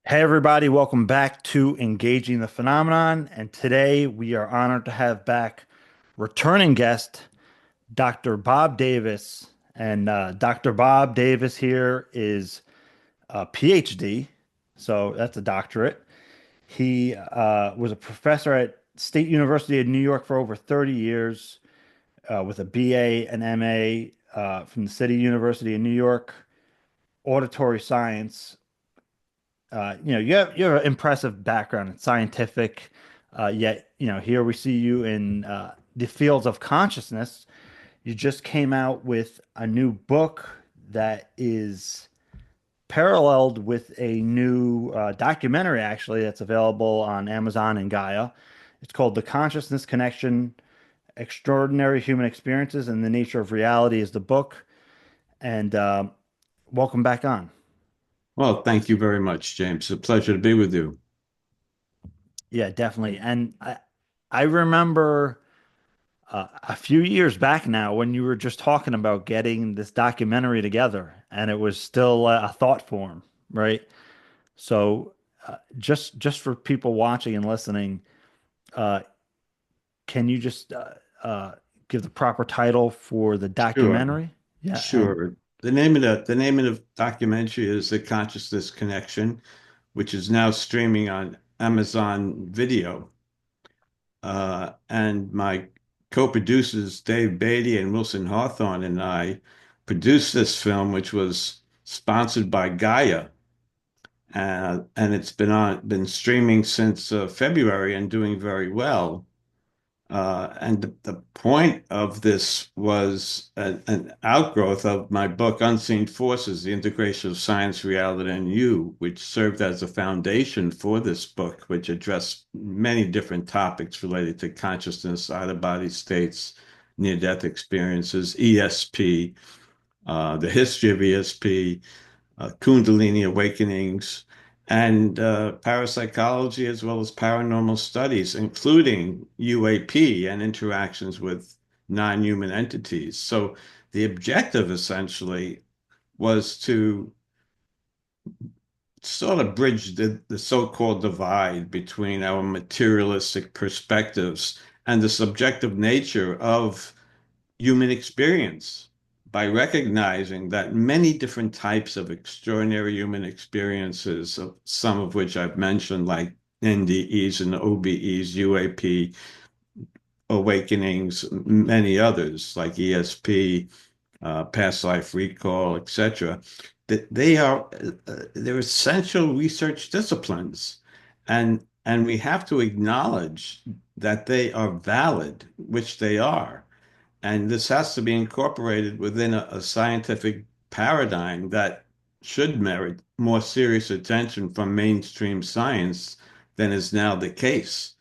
Hey, everybody, welcome back to Engaging the Phenomenon. And today we are honored to have back returning guest, Dr. Bob Davis. And Dr. Bob Davis here is a PhD, so that's a doctorate. He was a professor at State University of New York for over 30 years with a BA and MA from the City University of New York, auditory science. You have an impressive background in scientific, yet here we see you in the fields of consciousness. You just came out with a new book that is paralleled with a new documentary, actually, that's available on Amazon and Gaia. It's called The Consciousness Connection: Extraordinary Human Experiences and the Nature of Reality is the book. And welcome back on. Well, thank you very much, James. A pleasure to be with you. Yeah, definitely. And I remember a few years back now when you were just talking about getting this documentary together, and it was still a thought form, right? So just for people watching and listening, uh, can you just uh, give the proper title for the Sure, documentary? Yeah, and sure. The name of the documentary is The Consciousness Connection, which is now streaming on Amazon Video. And my co-producers, Dave Beatty and Wilson Hawthorne, and I produced this film, which was sponsored by Gaia. And it's been streaming since February and doing very well. And the point of this was an outgrowth of my book, Unseen Forces, The Integration of Science, Reality, and You, which served as a foundation for this book, which addressed many different topics related to consciousness, out-of-body states, near-death experiences, ESP, the history of ESP, Kundalini awakenings, and parapsychology, as well as paranormal studies, including UAP and interactions with non-human entities. So the objective essentially was to sort of bridge the so-called divide between our materialistic perspectives and the subjective nature of human experience by recognizing that many different types of extraordinary human experiences, some of which I've mentioned, like NDEs and OBEs, UAP, awakenings, many others like ESP, past life recall, etc., that they're essential research disciplines, and we have to acknowledge that they are valid, which they are. And this has to be incorporated within a scientific paradigm that should merit more serious attention from mainstream science than is now the case.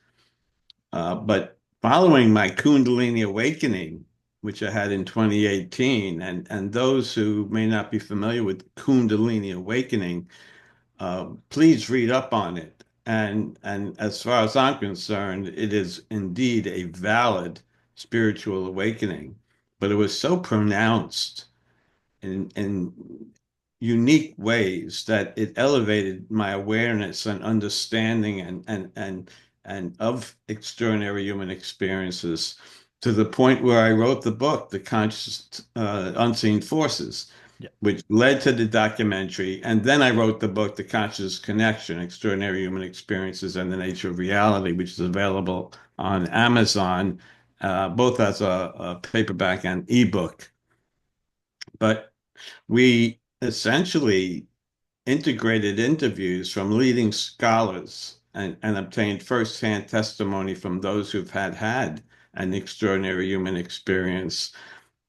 But following my Kundalini awakening, which I had in 2018, and those who may not be familiar with Kundalini awakening, please read up on it. And as far as I'm concerned, it is indeed a valid spiritual awakening, but it was so pronounced in unique ways that it elevated my awareness and understanding and of extraordinary human experiences to the point where I wrote the book, The Conscious Unseen Forces, yeah, which led to the documentary. And then I wrote the book, The Conscious Connection: Extraordinary Human Experiences and the Nature of Reality, which is available on Amazon, both as a paperback and ebook. But we essentially integrated interviews from leading scholars and obtained firsthand testimony from those who've had an extraordinary human experience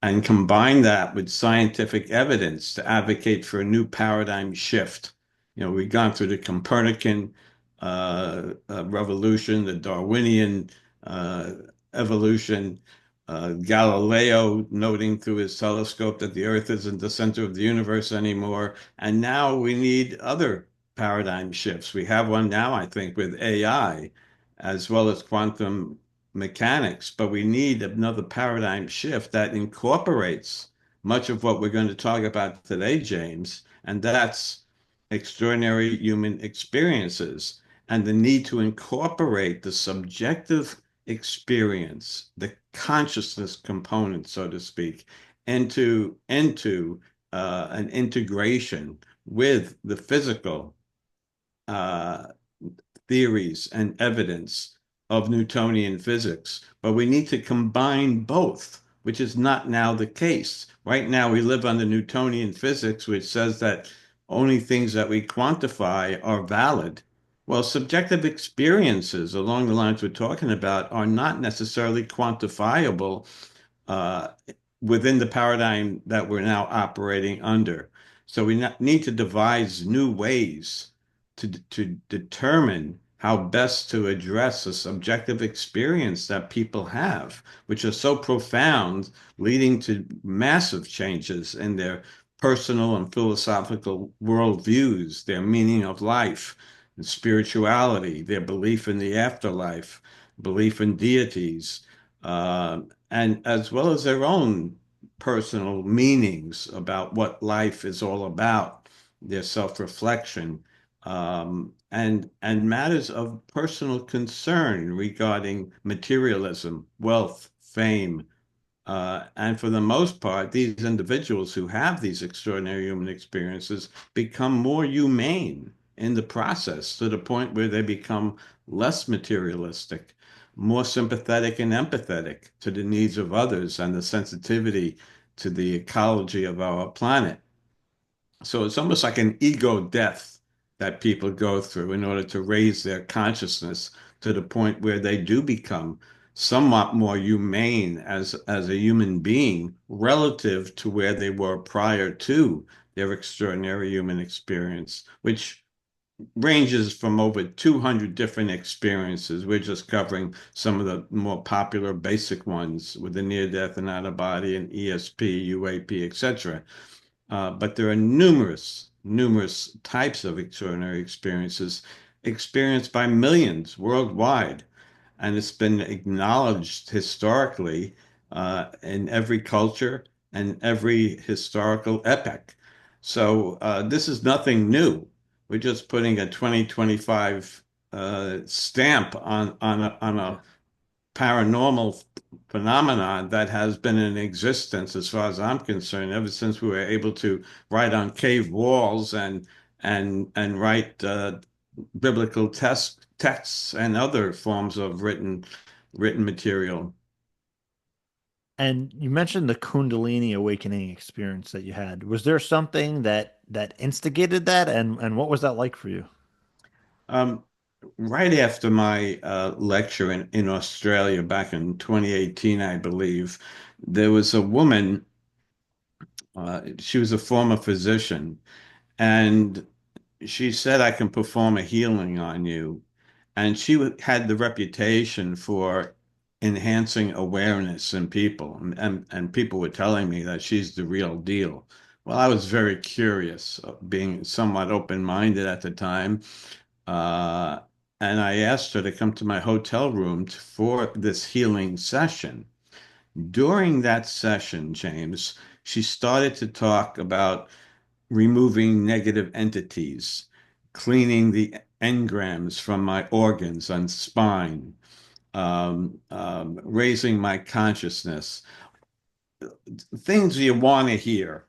and combine that with scientific evidence to advocate for a new paradigm shift. We've gone through the Copernican revolution, the Darwinian uh, evolution, Galileo noting through his telescope that the Earth isn't the center of the universe anymore. And now we need other paradigm shifts. We have one now, I think, with AI as well as quantum mechanics, but we need another paradigm shift that incorporates much of what we're going to talk about today, James, and that's extraordinary human experiences and the need to incorporate the subjective experience, the consciousness component, so to speak, into an integration with the physical uh, theories and evidence of Newtonian physics, but we need to combine both, which is not now the case. Right now, we live under Newtonian physics, which says that only things that we quantify are valid. Well, subjective experiences along the lines we're talking about are not necessarily quantifiable uh, within the paradigm that we're now operating under. So we need to devise new ways to determine how best to address the subjective experience that people have, which are so profound, leading to massive changes in their personal and philosophical worldviews, their meaning of life, and spirituality, their belief in the afterlife, belief in deities, uh, and as well as their own personal meanings about what life is all about, their self-reflection, and matters of personal concern regarding materialism, wealth, fame. And for the most part, these individuals who have these extraordinary human experiences become more humane in the process to the point where they become less materialistic, more sympathetic and empathetic to the needs of others and the sensitivity to the ecology of our planet. So it's almost like an ego death that people go through in order to raise their consciousness to the point where they do become somewhat more humane as a human being relative to where they were prior to their extraordinary human experience, which ranges from over 200 different experiences. We're just covering some of the more popular basic ones with the near death and out of body and ESP, UAP, etc. But there are numerous types of extraordinary experiences experienced by millions worldwide. And it's been acknowledged historically in every culture and every historical epoch. So this is nothing new. We're just putting a 2025 stamp on a paranormal phenomenon that has been in existence, as far as I'm concerned, ever since we were able to write on cave walls and write biblical texts and other forms of written material. And you mentioned the Kundalini awakening experience that you had. Was there something that instigated that, and what was that like for you? Um, right after my lecture in Australia back in 2018, I believe, there was a woman, she was a former physician, and she said, I can perform a healing on you. And she had the reputation for enhancing awareness in people. And people were telling me that she's the real deal. Well, I was very curious, being somewhat open-minded at the time. Uh, and I asked her to come to my hotel room for this healing session. During that session, James, she started to talk about removing negative entities, cleaning the engrams from my organs and spine, raising my consciousness, things you want to hear.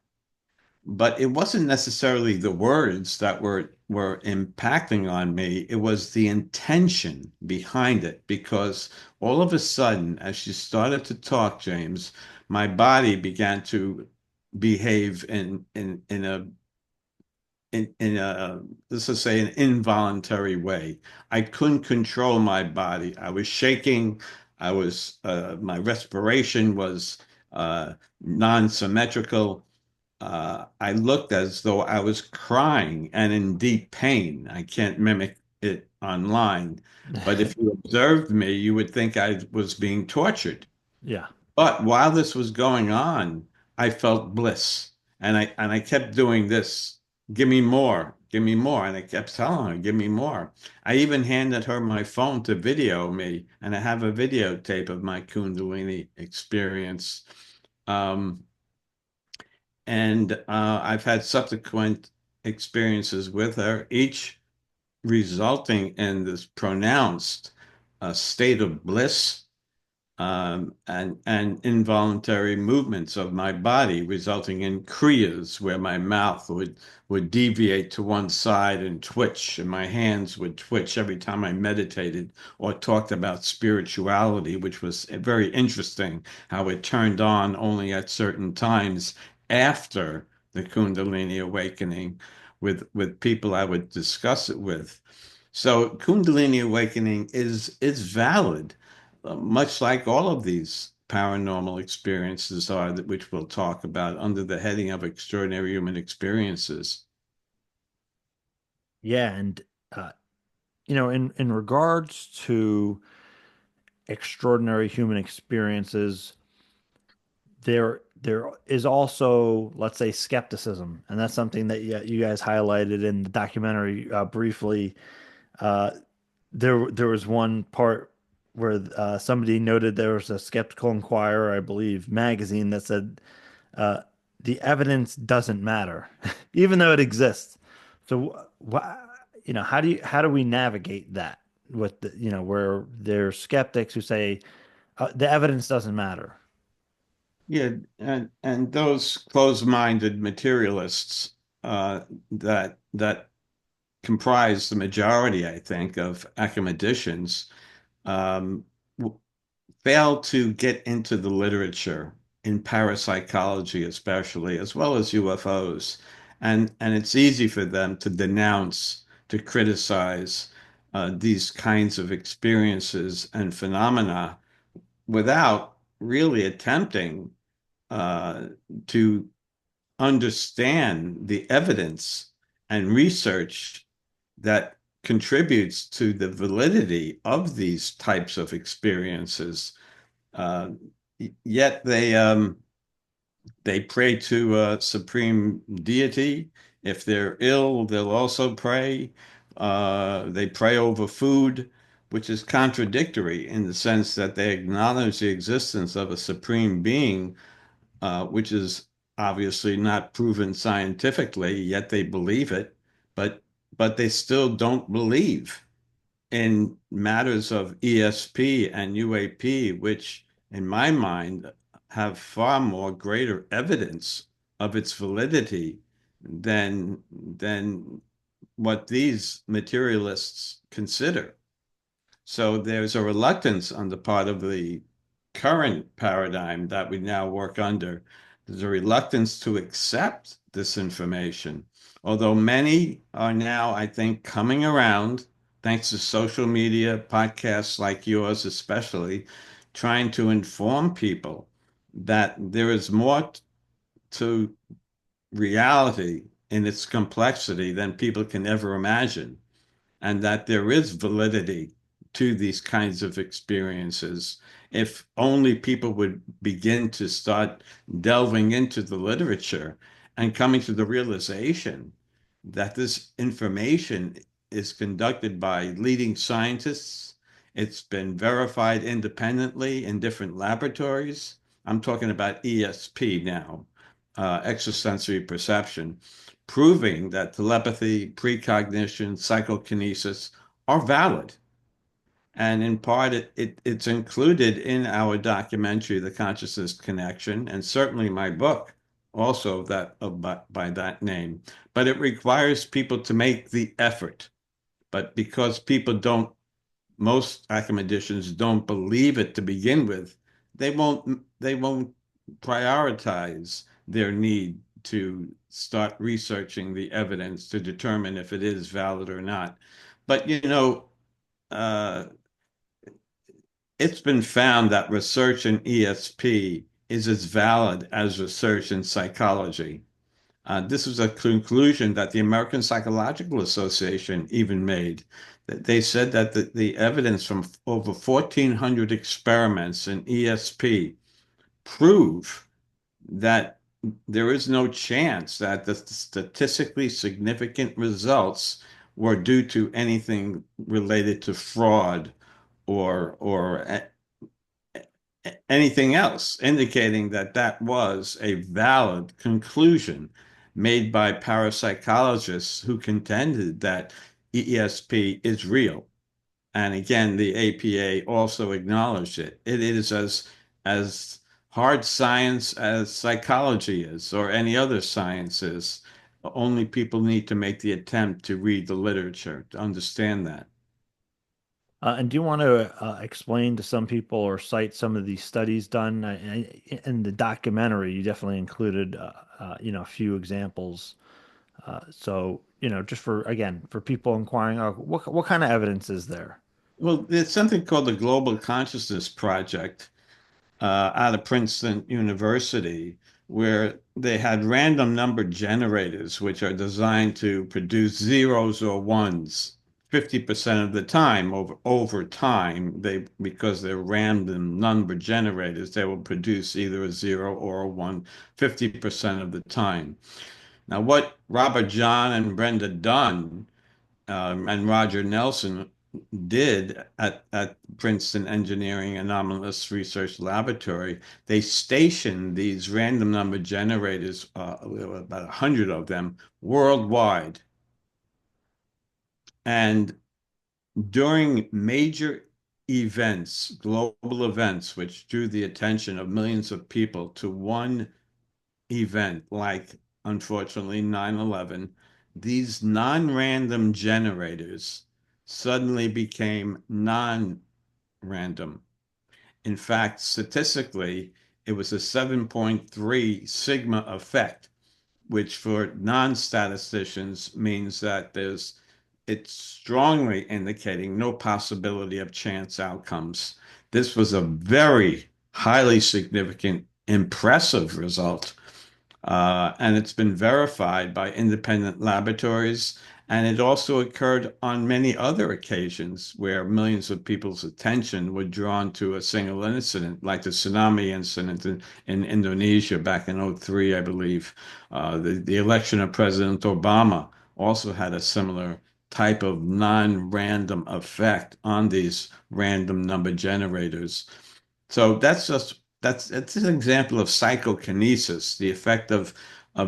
But it wasn't necessarily the words that were impacting on me. It was the intention behind it, because all of a sudden, as she started to talk, James, my body began to behave in a, let's just say, an involuntary way. I couldn't control my body. I was shaking. My respiration was non-symmetrical. I looked as though I was crying and in deep pain. I can't mimic it online, but if you observed me, you would think I was being tortured. Yeah. But while this was going on, I felt bliss. And I kept doing this, give me more. And I kept telling her, give me more. I even handed her my phone to video me, and I have a videotape of my Kundalini experience. Um, and I've had subsequent experiences with her, each resulting in this pronounced state of bliss, and involuntary movements of my body, resulting in kriyas where my mouth would deviate to one side and twitch, and my hands would twitch every time I meditated or talked about spirituality, which was very interesting how it turned on only at certain times after the Kundalini awakening with people I would discuss it with. So Kundalini awakening is valid, much like all of these paranormal experiences are, that which we'll talk about under the heading of extraordinary human experiences. Yeah, and uh, in regards to extraordinary human experiences, there is also, let's say, skepticism, and that's something that you guys highlighted in the documentary briefly. Uh, there was one part where somebody noted there was a Skeptical Inquirer, I believe, magazine that said uh, the evidence doesn't matter, even though it exists. So, how do we navigate that with where there's skeptics who say the evidence doesn't matter? Yeah, and those closed-minded materialists that comprise the majority, I think, of academicians, um, fail to get into the literature in parapsychology, especially, as well as UFOs. And it's easy for them to denounce, to criticize these kinds of experiences and phenomena without really attempting uh, to understand the evidence and research that contributes to the validity of these types of experiences. Uh, Yet they pray to a supreme deity. If they're ill, they'll also pray. They pray over food, which is contradictory in the sense that they acknowledge the existence of a supreme being, which is obviously not proven scientifically, yet they believe it. But but they still don't believe in matters of ESP and UAP, which in my mind have far more greater evidence of its validity than what these materialists consider. So there's a reluctance on the part of the current paradigm that we now work under. There's a reluctance to accept this information, although many are now, I think, coming around, thanks to social media, podcasts like yours especially, trying to inform people that there is more to reality in its complexity than people can ever imagine, and that there is validity to these kinds of experiences. If only people would begin to start delving into the literature and coming to the realization that this information is conducted by leading scientists. It's been verified independently in different laboratories. I'm talking about ESP now, extrasensory perception, proving that telepathy, precognition, psychokinesis are valid. And in part, it's included in our documentary, The Consciousness Connection, and certainly my book, also that by that name. But it requires people to make the effort. But because people don't, most academicians don't believe it to begin with, they won't prioritize their need to start researching the evidence to determine if it is valid or not. But uh, it's been found that research in ESP is as valid as research in psychology. This was a conclusion that the American Psychological Association even made. They said that the evidence from over 1,400 experiments in ESP prove that there is no chance that the statistically significant results were due to anything related to fraud or anything else, indicating that that was a valid conclusion. made by parapsychologists who contended that ESP is real. And again, the APA also acknowledged it. It is as hard science as psychology is, or any other science is. Only people need to make the attempt to read the literature to understand that. And do you want to explain to some people or cite some of these studies done in the documentary? You definitely included, a few examples. So, just for again for people inquiring, what kind of evidence is there? Well, there's something called the Global Consciousness Project out of Princeton University, where they had random number generators, which are designed to produce zeros or ones 50% of the time. Over time, because they're random number generators, they will produce either a zero or a one 50% of the time. Now, what Robert John and Brenda Dunn and Roger Nelson did at Princeton Engineering Anomalous Research Laboratory, they stationed these random number generators, about 100 of them, worldwide. And during major events, global events, which drew the attention of millions of people to one event, like unfortunately 9/11, these non-random generators suddenly became non-random. In fact, statistically, it was a 7.3 sigma effect, which for non-statisticians means that it's strongly indicating no possibility of chance outcomes. This was a very highly significant, impressive result. And it's been verified by independent laboratories. And it also occurred on many other occasions where millions of people's attention were drawn to a single incident, like the tsunami incident in Indonesia back in '03, I believe. The election of President Obama also had a similar type of non-random effect on these random number generators. So that's an example of psychokinesis, the effect of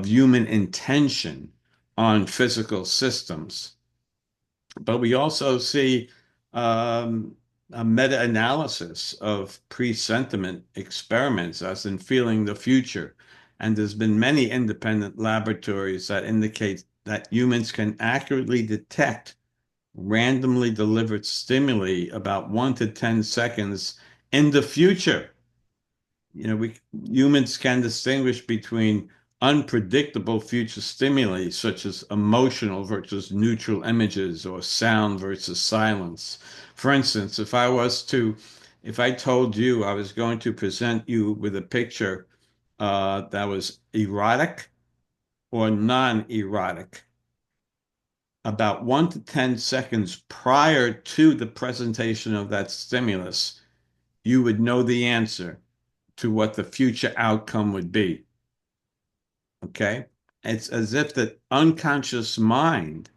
human intention on physical systems. But we also see a meta-analysis of presentiment experiments, as in feeling the future. And there's been many independent laboratories that indicate that humans can accurately detect randomly delivered stimuli about 1 to 10 seconds in the future. We humans can distinguish between unpredictable future stimuli, such as emotional versus neutral images or sound versus silence. For instance, if I told you I was going to present you with a picture that was erotic or non-erotic, about 1 to 10 seconds prior to the presentation of that stimulus, you would know the answer to what the future outcome would be. Okay? It's as if the unconscious mind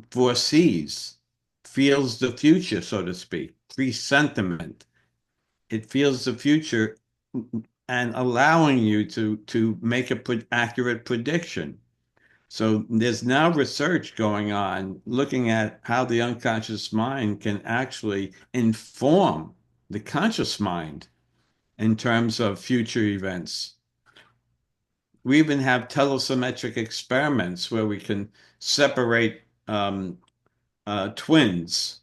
foresees, feels the future, so to speak, presentiment. It feels the future and allowing you to make a accurate prediction. So there's now research going on looking at how the unconscious mind can actually inform the conscious mind in terms of future events. We even have telesymmetric experiments where we can separate twins,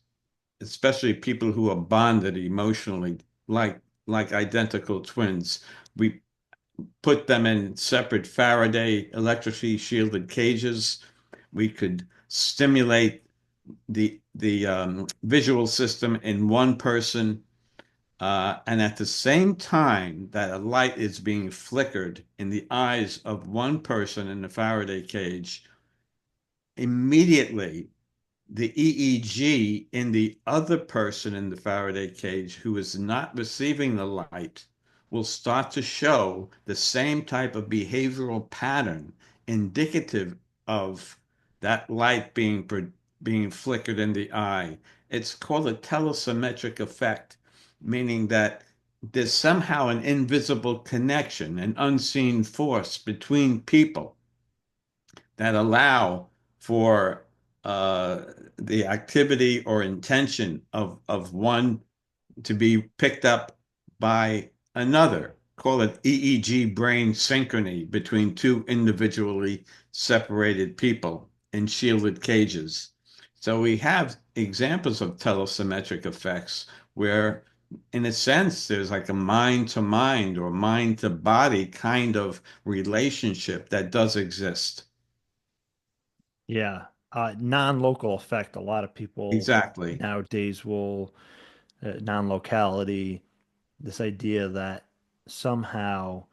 especially people who are bonded emotionally, like like identical twins. We put them in separate Faraday electrically shielded cages. We could stimulate the visual system in one person, and at the same time that a light is being flickered in the eyes of one person in the Faraday cage, immediately the EEG in the other person in the Faraday cage who is not receiving the light will start to show the same type of behavioral pattern indicative of that light being flickered in the eye. It's called a telesymmetric effect, meaning that there's somehow an invisible connection, an unseen force between people that allow for the activity or intention of one to be picked up by another. Call it EEG brain synchrony between two individually separated people in shielded cages. So we have examples of telesymmetric effects where, in a sense, there's like a mind to mind or mind to body kind of relationship that does exist. Yeah. Non-local effect. A lot of people Exactly. nowadays will non-locality, this idea that somehow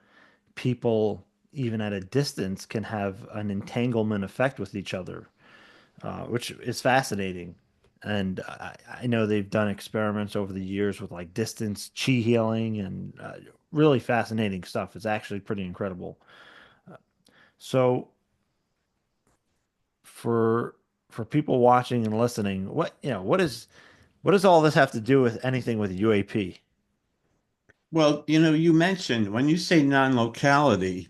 people, even at a distance, can have an entanglement effect with each other, which is fascinating. And I know they've done experiments over the years with like distance chi healing and really fascinating stuff. It's actually pretty incredible. So for people watching and listening, what does all this have to do with anything with UAP? Well, you mentioned when you say non-locality,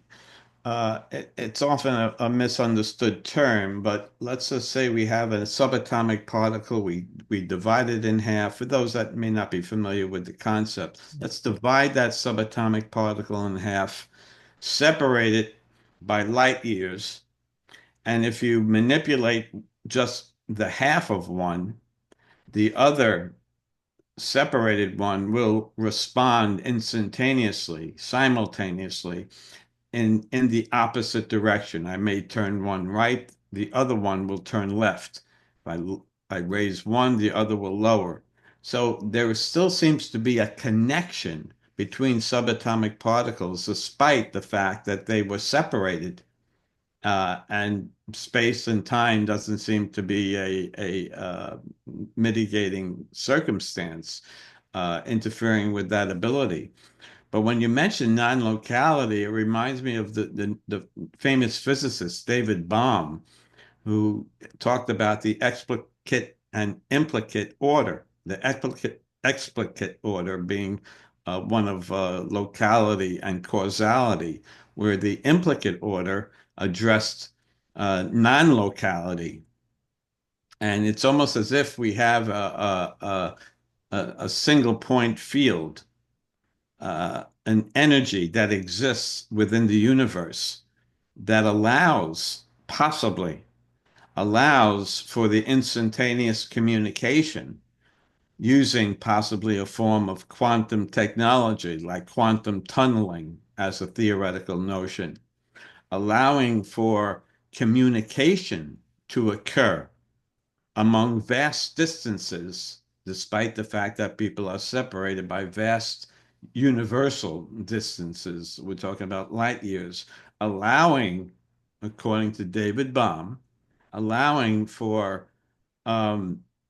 it's often a misunderstood term, but let's just say we have a subatomic particle. We divide it in half. For those that may not be familiar with the concept, let's divide that subatomic particle in half, separate it by light years, and if you manipulate just the half of one, the other separated one will respond instantaneously, simultaneously in the opposite direction. I may turn one right, the other one will turn left. If I raise one, the other will lower. So there still seems to be a connection between subatomic particles, despite the fact that they were separated. And space and time doesn't seem to be a mitigating circumstance interfering with that ability. But when you mention non-locality, it reminds me of the famous physicist David Bohm, who talked about the explicate and implicate order. The explicate order being one of locality and causality, where the implicate order addressed non-locality. And it's almost as if we have a single point field, an energy that exists within the universe that possibly allows for the instantaneous communication using possibly a form of quantum technology like quantum tunneling as a theoretical notion, allowing for communication to occur among vast distances, despite the fact that people are separated by vast universal distances. We're talking about light years, allowing, according to David Bohm, allowing for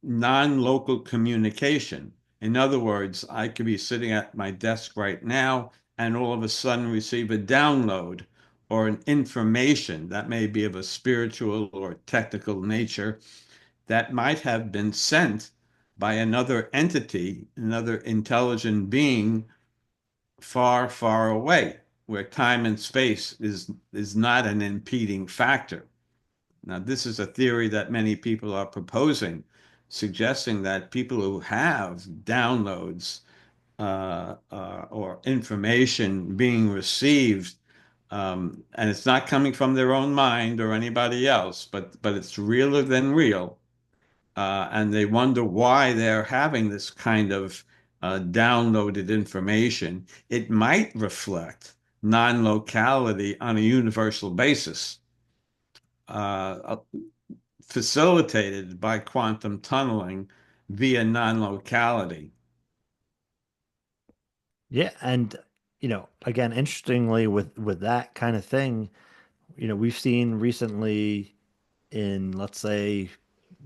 non-local communication. In other words, I could be sitting at my desk right now and all of a sudden receive a download or an information that may be of a spiritual or technical nature that might have been sent by another entity, another intelligent being far, far away, where time and space is not an impeding factor. Now, this is a theory that many people are proposing, suggesting that people who have downloads or information being received, and it's not coming from their own mind or anybody else, but it's realer than real, and they wonder why they're having this kind of downloaded information. It might reflect non-locality on a universal basis, uh, facilitated by quantum tunneling via non-locality. Yeah, and again, interestingly, with that kind of thing, we've seen recently in, let's say,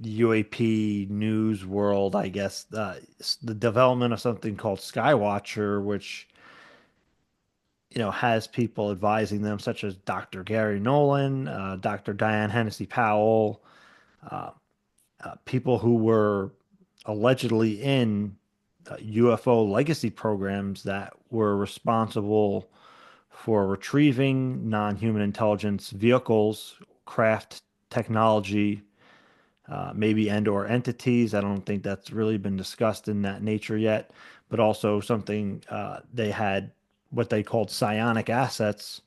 the UAP news world, I guess, the development of something called Skywatcher, which has people advising them, such as Dr. Gary Nolan, Dr. Diane Hennessy Powell, uh, people who were allegedly in UFO legacy programs that were responsible for retrieving non-human intelligence vehicles craft technology, maybe and or entities. I don't think that's really been discussed in that nature yet, but also something they had what they called psionic assets,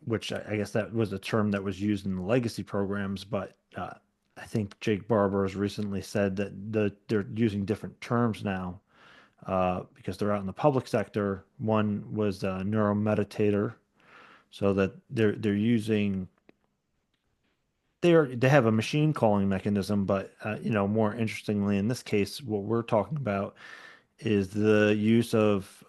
which I guess that was a term that was used in the legacy programs, but I think Jake Barber has recently said that they're using different terms now because they're out in the public sector. One was a neuromeditator, so that they're using they have a machine calling mechanism, but more interestingly, in this case, what we're talking about is the use of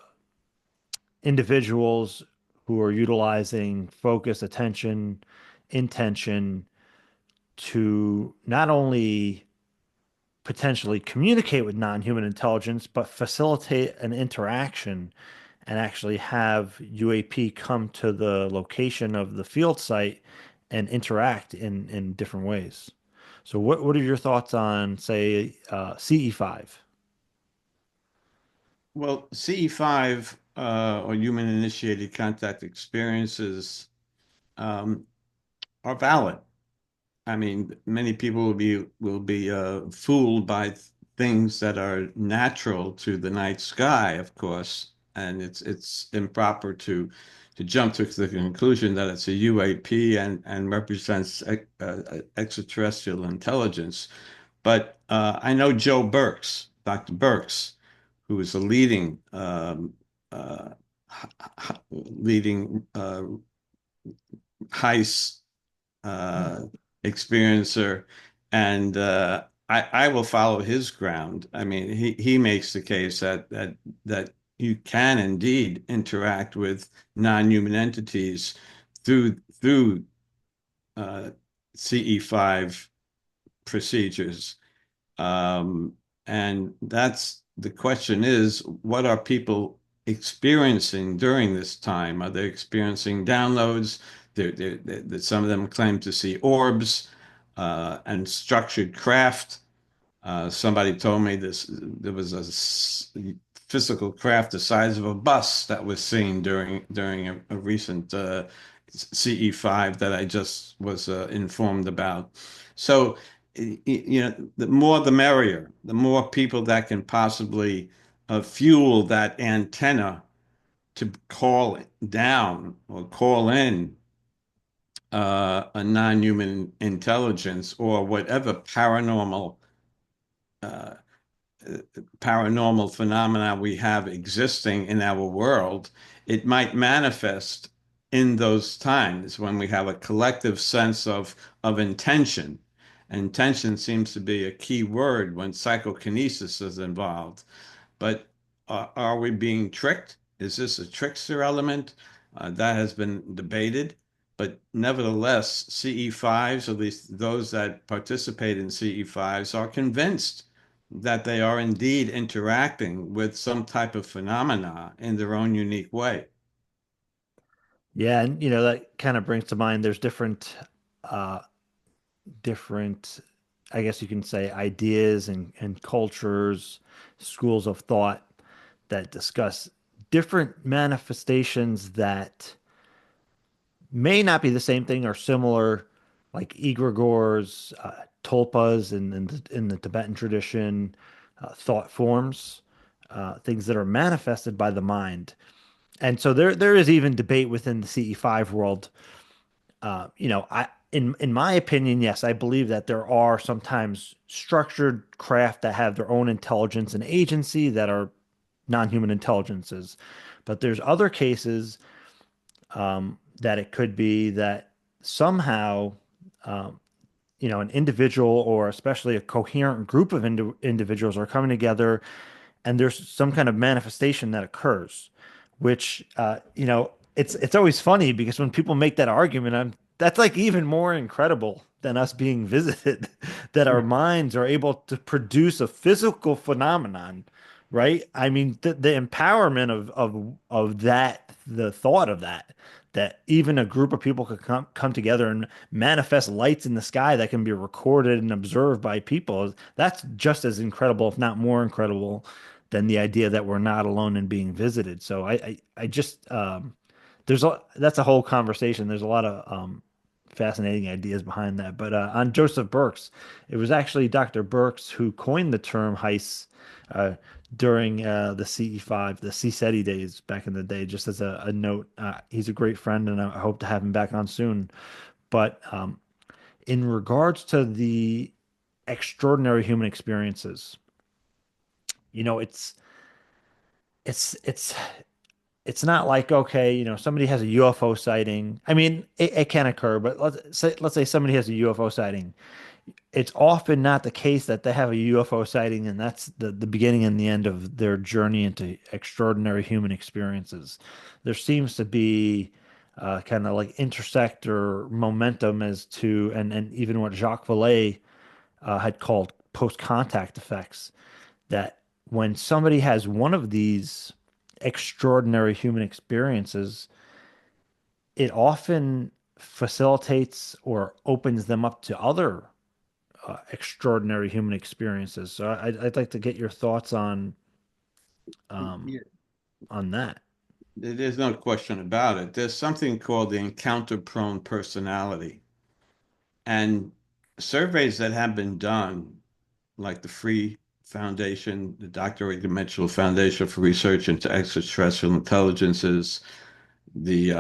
individuals who are utilizing focus, attention, intention to not only potentially communicate with non-human intelligence, but facilitate an interaction and actually have UAP come to the location of the field site and interact in different ways. So what are your thoughts on, say, CE5? Well, CE5 or human initiated contact experiences um, are valid. I mean, many people will be fooled by things that are natural to the night sky, of course, and it's improper to jump to the conclusion that it's a UAP and represents extraterrestrial intelligence. But I know Joe Burks, Dr. Burks, who is a uh, leading HICE uh, experiencer, and I will follow his ground. I mean, he makes the case that you can indeed interact with non-human entities through uh, CE5 procedures. Um, and that's the question is, what are people experiencing during this time? Are they experiencing downloads? Some of them claim to see orbs and structured craft. Somebody told me there was physical craft the size of a bus that was seen during a recent CE5 that I just was informed about. So, the more the merrier. The more people that can possibly fuel that antenna to call down or call in a non-human intelligence or whatever uh, paranormal phenomena we have existing in our world, it might manifest in those times when we have a collective sense of intention. Intention seems to be a key word when psychokinesis is involved. But are we being tricked? Is this a trickster element? That has been debated. But nevertheless, CE5s, at least those that participate in CE5s, are convinced that they are indeed interacting with some type of phenomena in their own unique way. Yeah, and that kind of brings to mind there's uh different, I guess you can say, ideas and cultures, schools of thought that discuss different manifestations that may not be the same thing or similar, like egregores, tulpas in the Tibetan tradition, thought forms, things that are manifested by the mind. And so there is even debate within the CE5 world. In my opinion, yes, I believe that there are sometimes structured craft that have their own intelligence and agency that are non-human intelligences. But there's other cases that it could be that somehow, um, an individual or especially a coherent group of individuals are coming together and there's some kind of manifestation that occurs, which it's always funny because when people make that argument, that's like even more incredible than us being visited, that our minds are able to produce a physical phenomenon, right? I mean, the empowerment of that, the thought of that even a group of people could come together and manifest lights in the sky that can be recorded and observed by people. That's just as incredible, if not more incredible, than the idea that we're not alone and being visited. So I just that's a whole conversation. There's a lot of fascinating ideas behind that. But on Joseph Burks, it was actually Dr. Burks who coined the term HICE uh, during the CE5, the CSETI days back in the day. Just as a note, he's a great friend, and I hope to have him back on soon. But in regards to the extraordinary human experiences, you know, it's it's it's not like, okay, somebody has a UFO sighting. I mean, it can occur, but let's say somebody has a UFO sighting. It's often not the case that they have a UFO sighting and that's the beginning and the end of their journey into extraordinary human experiences. There seems to be kind of like intersect or momentum as to, and even what Jacques Vallée had called post-contact effects, that when somebody has one of these extraordinary human experiences, it often facilitates or opens them up to other extraordinary human experiences. So I'd like to get your thoughts um, Yeah, on that. there's no question about it. There's something called the encounter-prone personality. And surveys that have been done, like the Free Foundation, the Dr. Dimensional Foundation for Research into Extraterrestrial Intelligences, the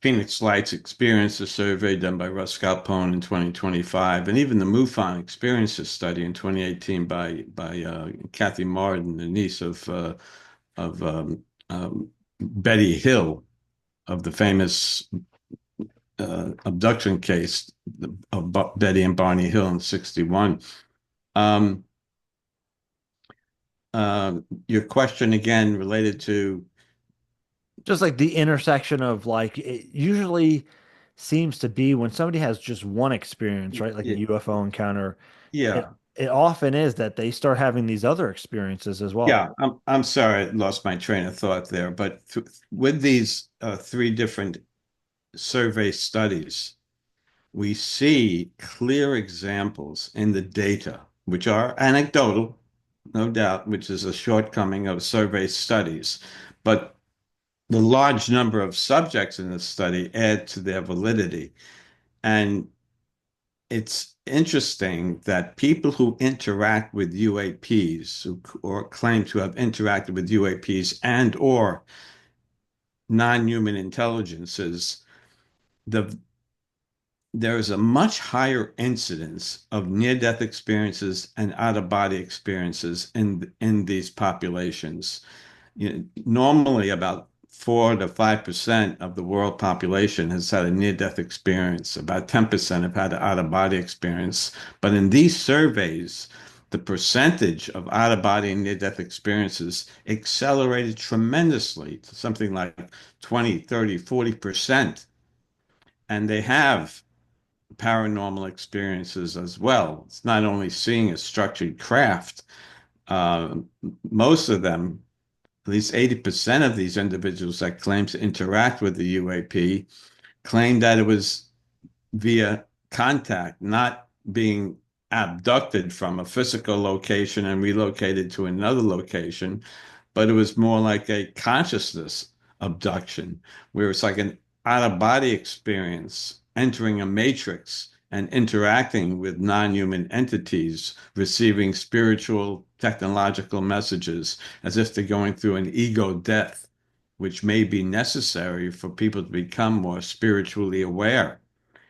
Phoenix Lights Experiences Survey done by Russ Scalpone in 2025, and even the MUFON Experiences Study in 2018 by Kathy Martin, the niece of Betty Hill of the famous abduction case of Betty and Barney Hill in 61. Um, your question again related to, Just like the intersection of, like, it usually seems to be when somebody has just one experience, right? Like a UFO encounter, it yeah, it often is that they start having these other experiences as well. yeah. I'm sorry, I lost my train of thought there, but with these three different survey studies, we see clear examples in the data, which are anecdotal, no doubt, which is a shortcoming of survey studies, but the large number of subjects in the study add to their validity. And it's interesting that people who interact with UAPs or claim to have interacted with UAPs and or non-human intelligences, the there is a much higher incidence of near-death experiences and out-of-body experiences in these populations. Normally, about 4 to 5% of the world population has had a near-death experience. About 10% have had an out-of-body experience. But in these surveys, the percentage of out-of-body and near-death experiences accelerated tremendously to something like 20, 30, 40%. And they have paranormal experiences as well. It's not only seeing a structured craft. Uh, Most of them, at least 80% of these individuals that claim to interact with the UAP, claim that it was via contact, not being abducted from a physical location and relocated to another location, but it was more like a consciousness abduction, where it's like an out-of-body experience, entering a matrix and interacting with non-human entities, receiving spiritual, technological messages as if they're going through an ego death, which may be necessary for people to become more spiritually aware.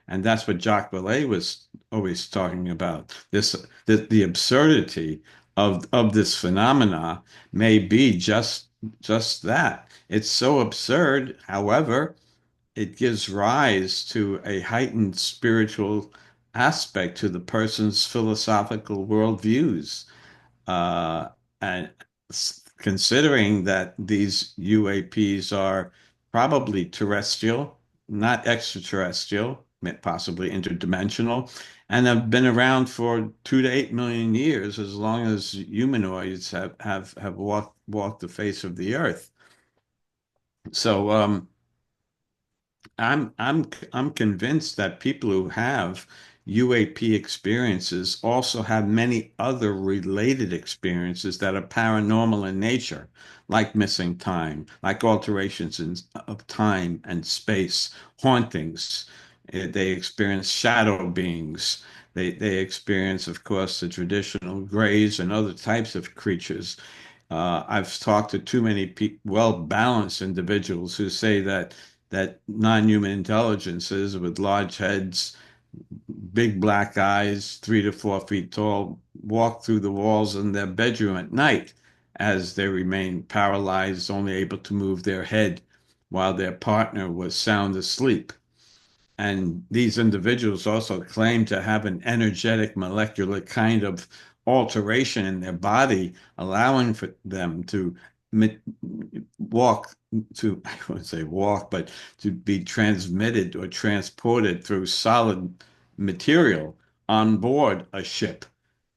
And that's what Jacques Vallée was always talking about. The absurdity of this phenomena may be just that. It's so absurd, however, it gives rise to a heightened spiritual aspect to the person's philosophical worldviews. Uh, and considering that these UAPs are probably terrestrial, not extraterrestrial, possibly interdimensional, and have been around for 2 to 8 million years, as long as humanoids have walked the face of the earth. So I'm convinced that people who have UAP experiences also have many other related experiences that are paranormal in nature, like missing time, like alterations of time and space, hauntings. They experience shadow beings. They experience, of course, the traditional grays and other types of creatures. I've talked to too many well-balanced individuals who say that non-human intelligences with large heads, big black eyes, 3 to 4 feet tall, walk through the walls in their bedroom at night as they remain paralyzed, only able to move their head while their partner was sound asleep. And these individuals also claim to have an energetic molecular kind of alteration in their body, allowing for them to walk to, I wouldn't say walk, but to be transmitted or transported through solid material on board a ship.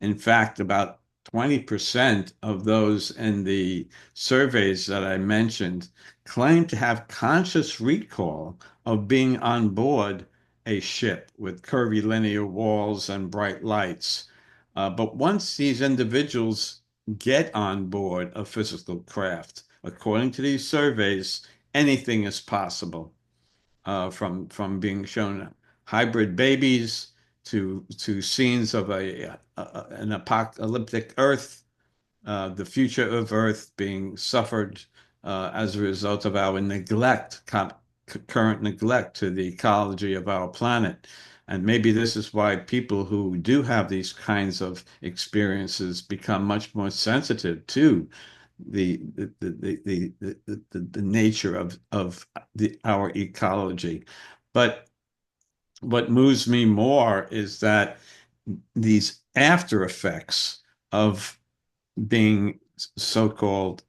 In fact, about 20% of those in the surveys that I mentioned claim to have conscious recall of being on board a ship with curvilinear walls and bright lights. But once these individuals get on board a physical craft, according to these surveys, anything is possible. From being shown hybrid babies to scenes of an apocalyptic Earth, the future of Earth being suffered as a result of our current neglect to the ecology of our planet. And maybe this is why people who do have these kinds of experiences become much more sensitive to the nature of our ecology. But what moves me more is that these after effects of being so-called,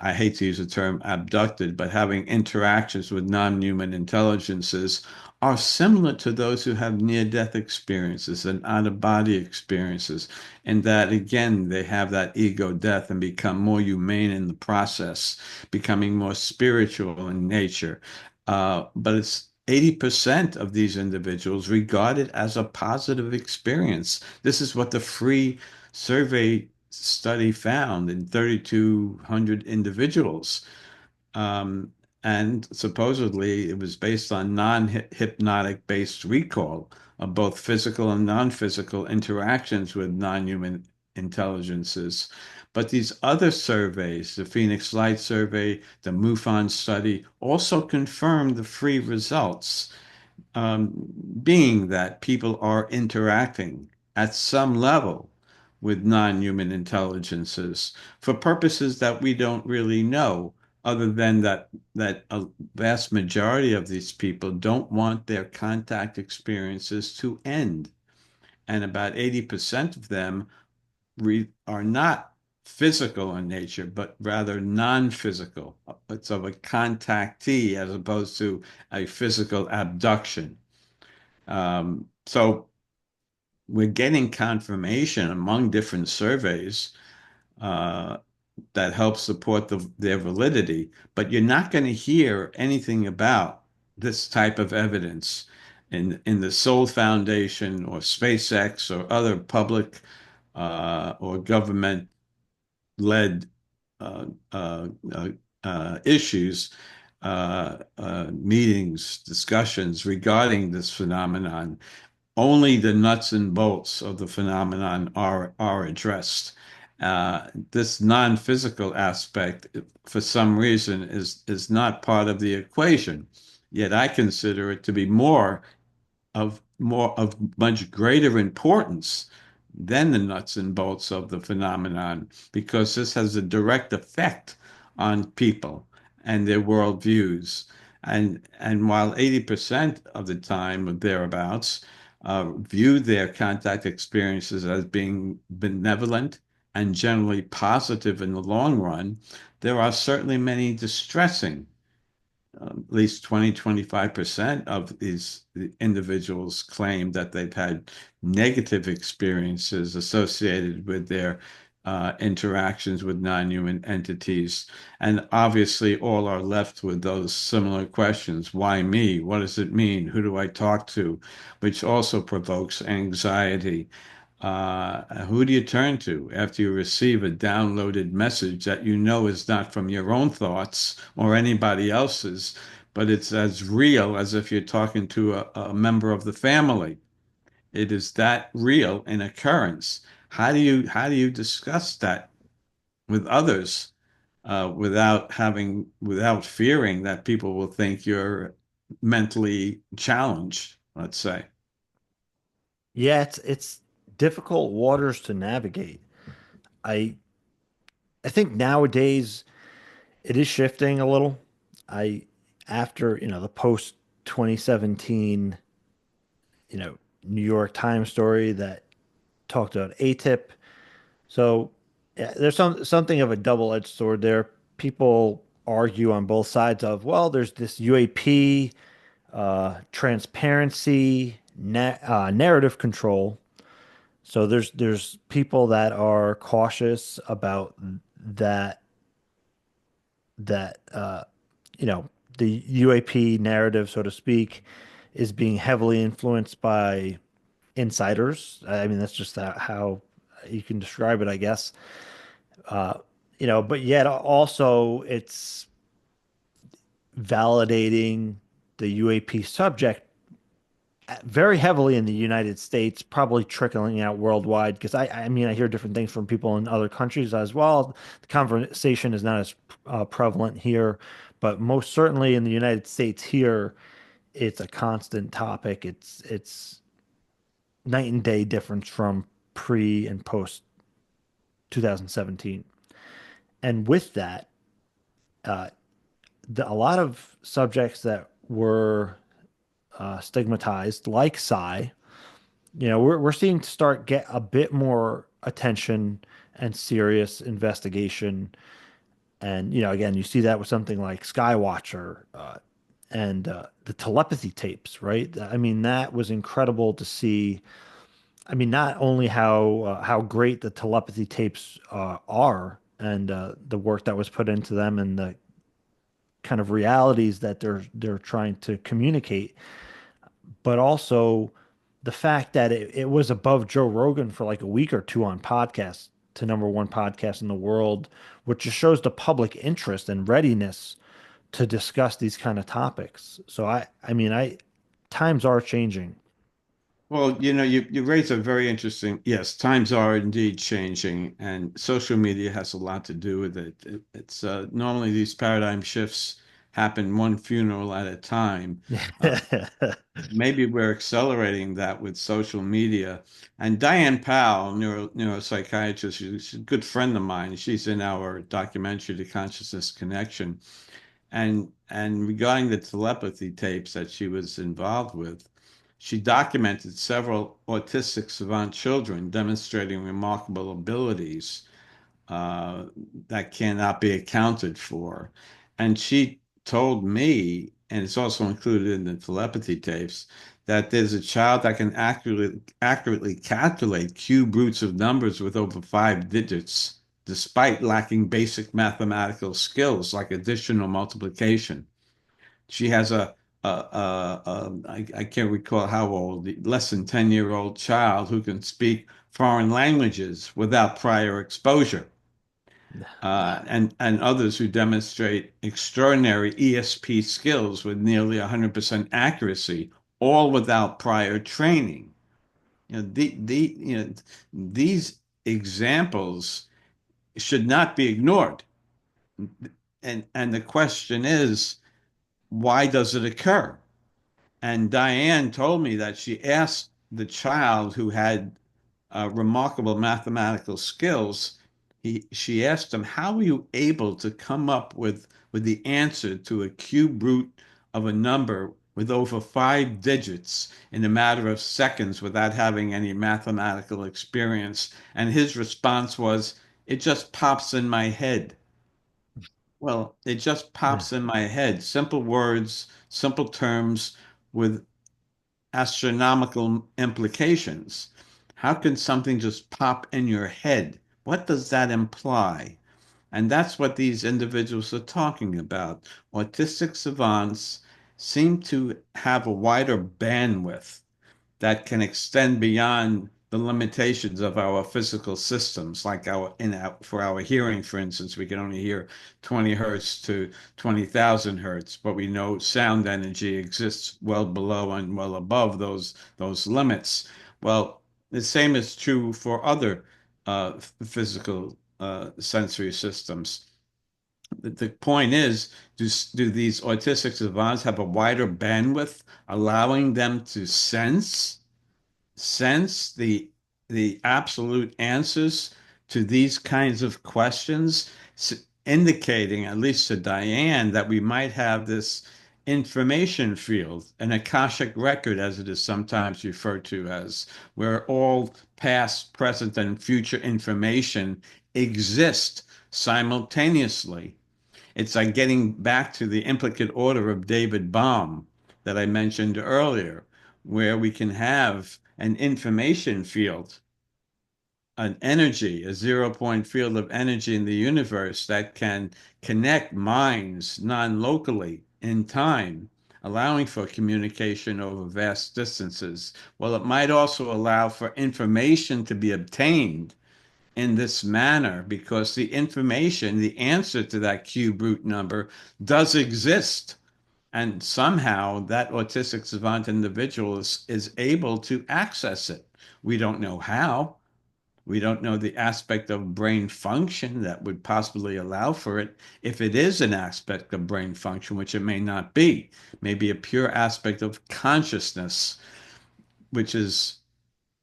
I hate to use the term abducted, but having interactions with non-human intelligences are similar to those who have near-death experiences and out-of-body experiences, in that, again, they have that ego death and become more humane in the process, becoming more spiritual in nature. But it's 80% of these individuals regard it as a positive experience. This is what the free survey study found in 3,200 individuals. Um, and supposedly it was based on non-hypnotic based recall of both physical and non-physical interactions with non-human intelligences. But these other surveys, the Phoenix Light survey, the MUFON study, also confirmed the free results, um, being that people are interacting at some level with non-human intelligences for purposes that we don't really know, other than that a vast majority of these people don't want their contact experiences to end. And about 80% of them are not physical in nature, but rather non-physical. It's of a contactee as opposed to a physical abduction. So we're getting confirmation among different surveys uh, that help support their validity, but you're not going to hear anything about this type of evidence in the Soul Foundation or SpaceX or other public or government-led uh, uh, uh, issues, meetings, discussions regarding this phenomenon. Only the nuts and bolts of the phenomenon are addressed. This non-physical aspect, for some reason, is not part of the equation. Yet I consider it to be more of much greater importance than the nuts and bolts of the phenomenon, because this has a direct effect on people and their worldviews. And while 80% of the time or thereabouts view their contact experiences as being benevolent and generally positive in the long run, there are certainly many distressing, at least 20-25% of these individuals claim that they've had negative experiences associated with their interactions with non-human entities. And obviously, all are left with those similar questions. Why me? What does it mean? Who do I talk to? Which also provokes anxiety. Who do you turn to after you receive a downloaded message that you know is not from your own thoughts or anybody else's, but it's as real as if you're talking to a member of the family? It is that real an occurrence. How do you discuss that with others without fearing that people will think you're mentally challenged, let's say? Yeah, it's difficult waters to navigate. I I think nowadays it is shifting a little. I After, the post 2017, New York Times story that talked about ATIP. So yeah, there's something of a double-edged sword there. People argue on both sides of, well, there's this UAP, transparency, narrative control. So there's people that are cautious about that that you know the UAP narrative, so to speak, is being heavily influenced by insiders. I mean, that's just how you can describe it, I guess. Uh, but yet also it's validating the UAP subject very heavily in the United States, probably trickling out worldwide. Because I mean, I hear different things from people in other countries as well. The conversation is not as prevalent here, but most certainly in the United States here, it's a constant topic. It's night and day difference from pre and post 2017. And with that, uh, a lot of subjects that were stigmatized, like Psy, we're seeing to start get a bit more attention and serious investigation. And, again, you see that with something like Skywatcher and the telepathy tapes, right? I mean, that was incredible to see. I mean, not only how great the telepathy tapes are and the work that was put into them and the kind of realities that they're trying to communicate, but also the fact that it was above Joe Rogan for like a week or two on podcasts to number one podcast in the world, which just shows the public interest and readiness to discuss these kind of topics. So I mean, times are changing. Well, you raise a very interesting, yes, times are indeed changing, and social media has a lot to do with it. It's normally these paradigm shifts happen one funeral at a time. Uh, Maybe we're accelerating that with social media. And Diane Powell, neuropsychiatrist, she's a good friend of mine. She's in our documentary, The Consciousness Connection. And regarding the telepathy tapes that she was involved with, she documented several autistic savant children demonstrating remarkable abilities uh, that cannot be accounted for. And she told me, and it's also included in the telepathy tapes, that there's a child that can accurately calculate cube roots of numbers with over 5 digits, despite lacking basic mathematical skills like addition or multiplication. She has I can't recall how old, less than 10-year-old child who can speak foreign languages without prior exposure, Wow. and others who demonstrate extraordinary ESP skills with nearly 100% accuracy, all without prior training. These examples should not be ignored. And the question is, why does it occur? And Diane told me that she asked the child who had remarkable mathematical skills. She asked him, "How were you able to come up with the answer to a cube root of a number with over 5 digits in a matter of seconds without having any mathematical experience?" And his response was, "It just pops in my head." Well, it just pops in my head. Simple words, simple terms with astronomical implications. How can something just pop in your head? What does that imply? And that's what these individuals are talking about. Autistic savants seem to have a wider bandwidth that can extend beyond the limitations of our physical systems, like for our hearing, for instance, we can only hear 20 hertz to 20,000 hertz, but we know sound energy exists well below and well above those limits. Well, the same is true for other physical sensory systems. The point is, do these autistic savants have a wider bandwidth, allowing them to sense the absolute answers to these kinds of questions, indicating, at least to Diane, that we might have this information field, an Akashic record, as it is sometimes referred to as, where all past, present, and future information exist simultaneously. It's like getting back to the implicate order of David Bohm that I mentioned earlier, where we can have an information field, an energy, a 0 point field of energy in the universe that can connect minds non-locally in time, allowing for communication over vast distances. Well, it might also allow for information to be obtained in this manner because the information, the answer to that cube root number does exist. And somehow that autistic savant individual is able to access it. We don't know how. We don't know the aspect of brain function that would possibly allow for it. If it is an aspect of brain function, which it may not be, maybe a pure aspect of consciousness, which is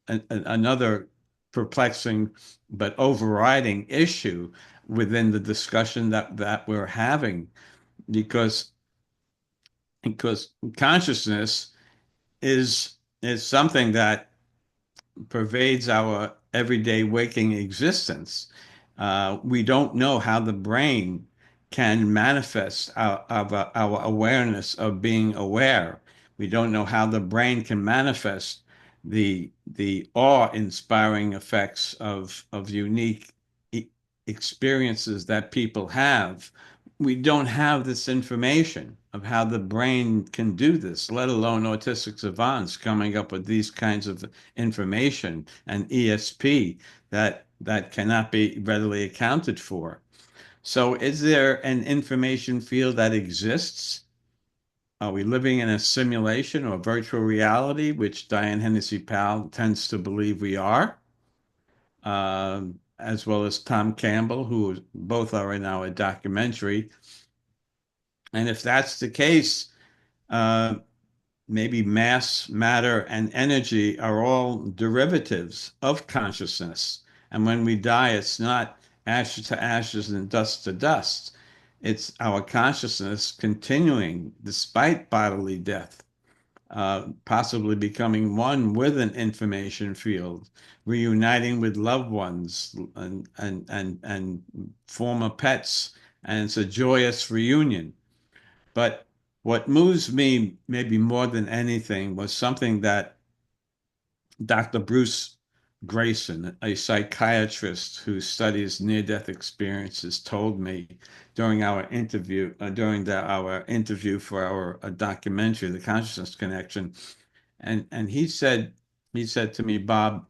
another perplexing but overriding issue within the discussion that we're having, because because consciousness is something that pervades our everyday waking existence. We don't know how the brain can manifest our awareness of being aware. We don't know how the brain can manifest the awe-inspiring effects of unique experiences that people have. We don't have this information of how the brain can do this, let alone autistic savants coming up with these kinds of information and ESP that cannot be readily accounted for. So is there an information field that exists? Are we living in a simulation or virtual reality, which Diane Hennessy Powell tends to believe we are, as well as Tom Campbell, who both are in our documentary? And if that's the case, uh, maybe mass, matter, and energy are all derivatives of consciousness. And when we die, it's not ashes to ashes and dust to dust. It's our consciousness continuing despite bodily death, possibly becoming one with an information field, reuniting with loved ones and former pets. And it's a joyous reunion. But what moves me maybe more than anything was something that Dr. Bruce Grayson, a psychiatrist who studies near-death experiences, told me during our interview for our documentary, The Consciousness Connection, and he said to me, Bob,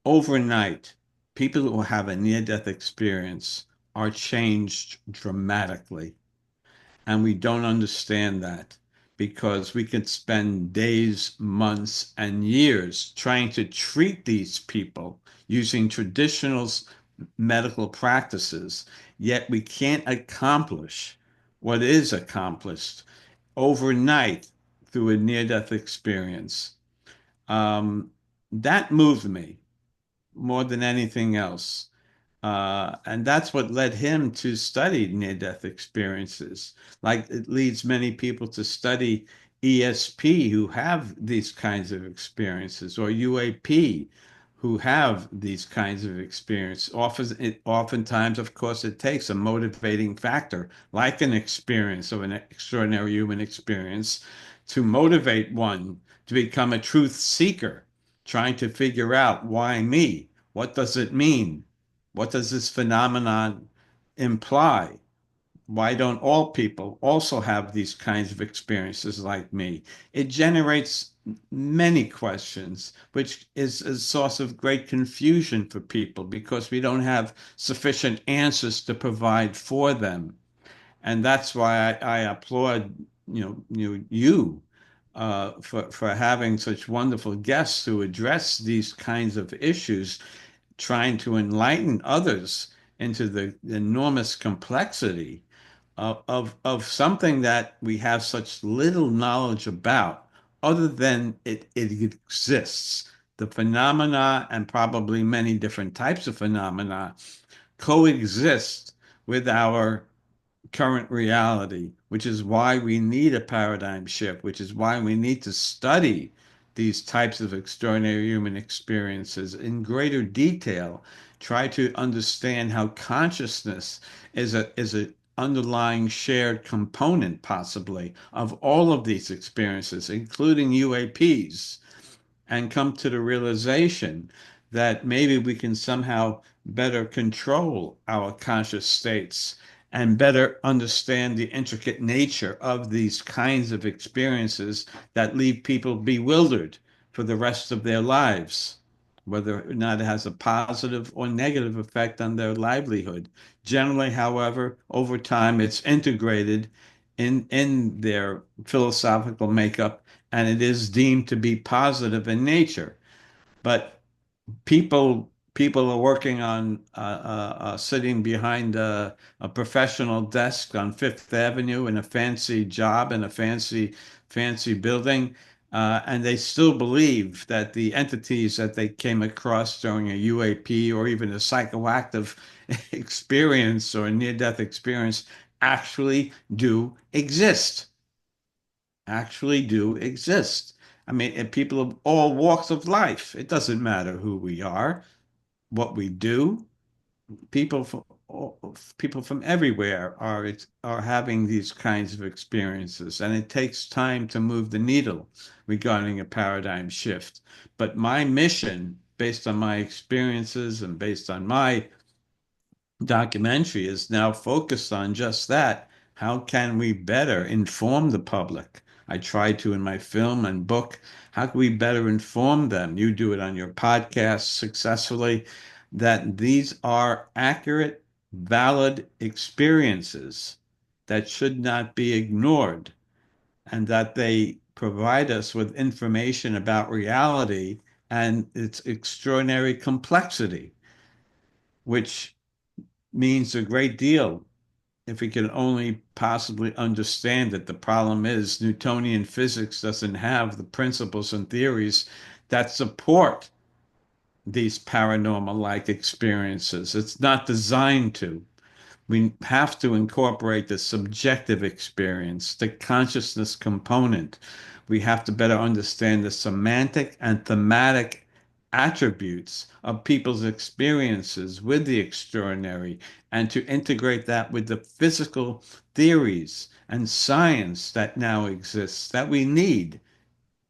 overnight, people who have a near-death experience are changed dramatically. And we don't understand that because we could spend days, months, and years trying to treat these people using traditional medical practices, yet we can't accomplish what is accomplished overnight through a near-death experience. Um, that moved me more than anything else. And that's what led him to study near-death experiences. Like it leads many people to study ESP who have these kinds of experiences, or UAP who have these kinds of experience. Oftentimes, of course, it takes a motivating factor, like an experience of an extraordinary human experience, to motivate one to become a truth seeker, trying to figure out why me? What does it mean? What does this phenomenon imply? Why don't all people also have these kinds of experiences like me? It generates many questions, which is a source of great confusion for people because we don't have sufficient answers to provide for them. And that's why I applaud you for having such wonderful guests who address these kinds of issues, trying to enlighten others into the enormous complexity of something that we have such little knowledge about, other than it exists. The phenomena, and probably many different types of phenomena, coexist with our current reality, which is why we need a paradigm shift, which is why we need to study these types of extraordinary human experiences in greater detail, try to understand how consciousness is a underlying shared component possibly of all of these experiences, including UAPs, and come to the realization that maybe we can somehow better control our conscious states and better understand the intricate nature of these kinds of experiences that leave people bewildered for the rest of their lives, whether or not it has a positive or negative effect on their livelihood. Generally, however, over time, it's integrated in their philosophical makeup, and it is deemed to be positive in nature. But people are working on sitting behind a professional desk on Fifth Avenue in a fancy job in a fancy building, and they still believe that the entities that they came across during a UAP or even a psychoactive experience or a near-death experience actually do exist. Actually do exist. I mean, and people of all walks of life. It doesn't matter who we are, what we do. People from people from everywhere are having these kinds of experiences, and it takes time to move the needle regarding a paradigm shift. But my mission, based on my experiences and based on my documentary, is now focused on just that. How can we better inform the public? I try to in my film and book. How can we better inform them? You do it on your podcast successfully, that these are accurate, valid experiences that should not be ignored, and that they provide us with information about reality and its extraordinary complexity, which means a great deal if we can only possibly understand it. The problem is Newtonian physics doesn't have the principles and theories that support these paranormal-like experiences. It's not designed to. We have to incorporate the subjective experience, the consciousness component. We have to better understand the semantic and thematic attributes of people's experiences with the extraordinary, and to integrate that with the physical theories and science that now exists that we need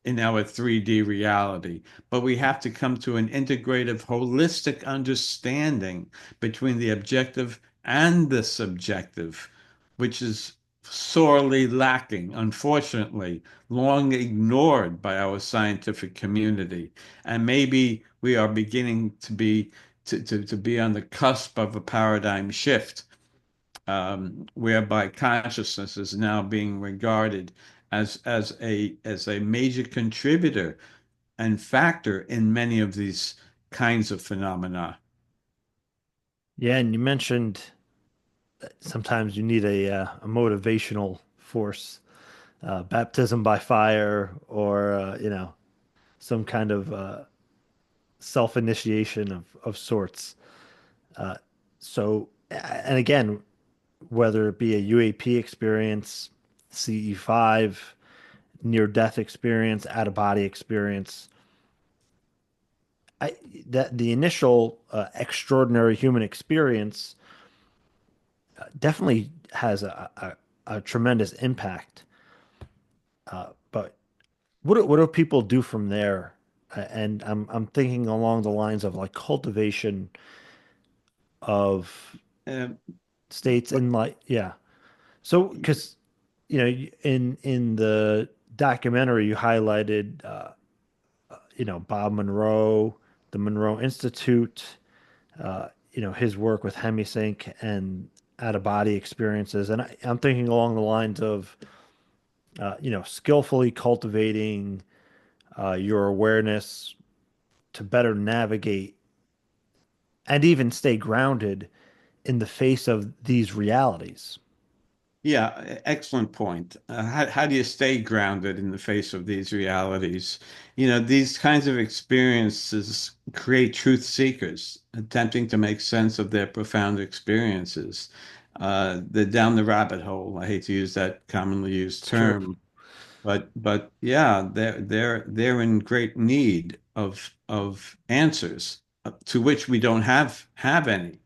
in our 3D reality. But we have to come to an integrative, holistic understanding between the objective and the subjective, which is sorely lacking, unfortunately, long ignored by our scientific community. And maybe we are beginning to be on the cusp of a paradigm shift, whereby consciousness is now being regarded as a major contributor and factor in many of these kinds of phenomena. Yeah, and you mentioned that sometimes you need a motivational force, baptism by fire, or some kind of self-initiation of sorts. Uh, and again, whether it be a UAP experience, CE5, near-death experience, out-of-body experience, I, that the initial extraordinary human experience definitely has a tremendous impact. But what do people do from there? And I'm thinking along the lines of like cultivation of Uh, states but and like yeah. So because in the documentary you highlighted Bob Monroe, the Monroe Institute, his work with Hemisync and out of body experiences, and I'm thinking along the lines of skillfully cultivating your awareness to better navigate and even stay grounded in the face of these realities. yeah, excellent point. How do you stay grounded in the face of these realities? These kinds of experiences create truth seekers attempting to make sense of their profound experiences. They're down the rabbit hole. I hate to use that commonly used It's true. term, but yeah, they're in great need of answers to which we don't have any.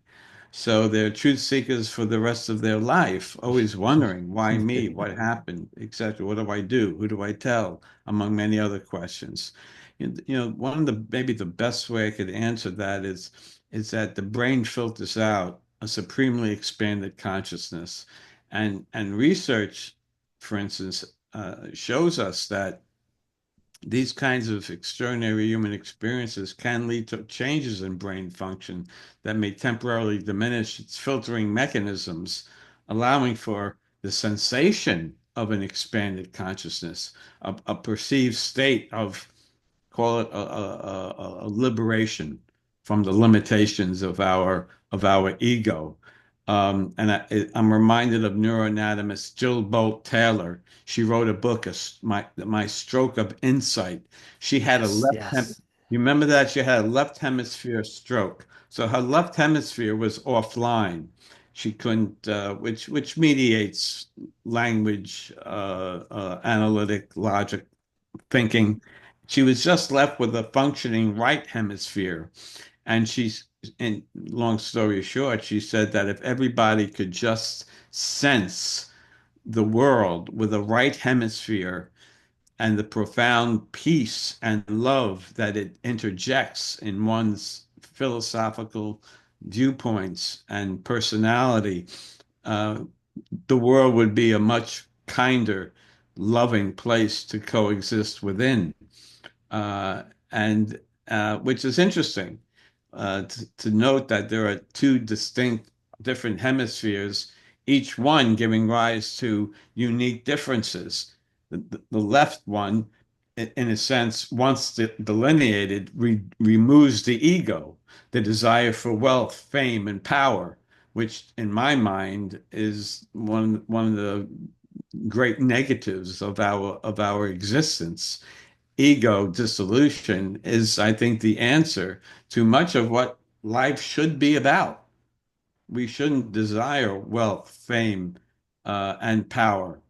So they're truth seekers for the rest of their life, always wondering why me, what happened, etc. What do I do? Who do I tell? Among many other questions. One of the maybe the best way I could answer that is that the brain filters out a supremely expanded consciousness, and research, for instance, shows us that these kinds of extraordinary human experiences can lead to changes in brain function that may temporarily diminish its filtering mechanisms, allowing for the sensation of an expanded consciousness, a perceived state of, call it a liberation from the limitations of our ego. I'm reminded of neuroanatomist Jill Bolt Taylor. She wrote a book, My Stroke of Insight. She had a Yes, left hem yes. You remember that she had a left hemisphere stroke. So her left hemisphere was offline. She couldn't, which mediates language, analytic logic thinking. She was just left with a functioning right hemisphere. And long story short, she said that if everybody could just sense the world with a right hemisphere and the profound peace and love that it interjects in one's philosophical viewpoints and personality, uh, the world would be a much kinder, loving place to coexist within. Uh, and Which is interesting to note that there are two distinct different hemispheres, each one giving rise to unique differences. The left one, in a sense, once delineated, removes the ego, the desire for wealth, fame, and power, which, in my mind, is one of the great negatives of our existence. Ego dissolution is, I think, the answer to much of what life should be about. We shouldn't desire wealth, fame, and power.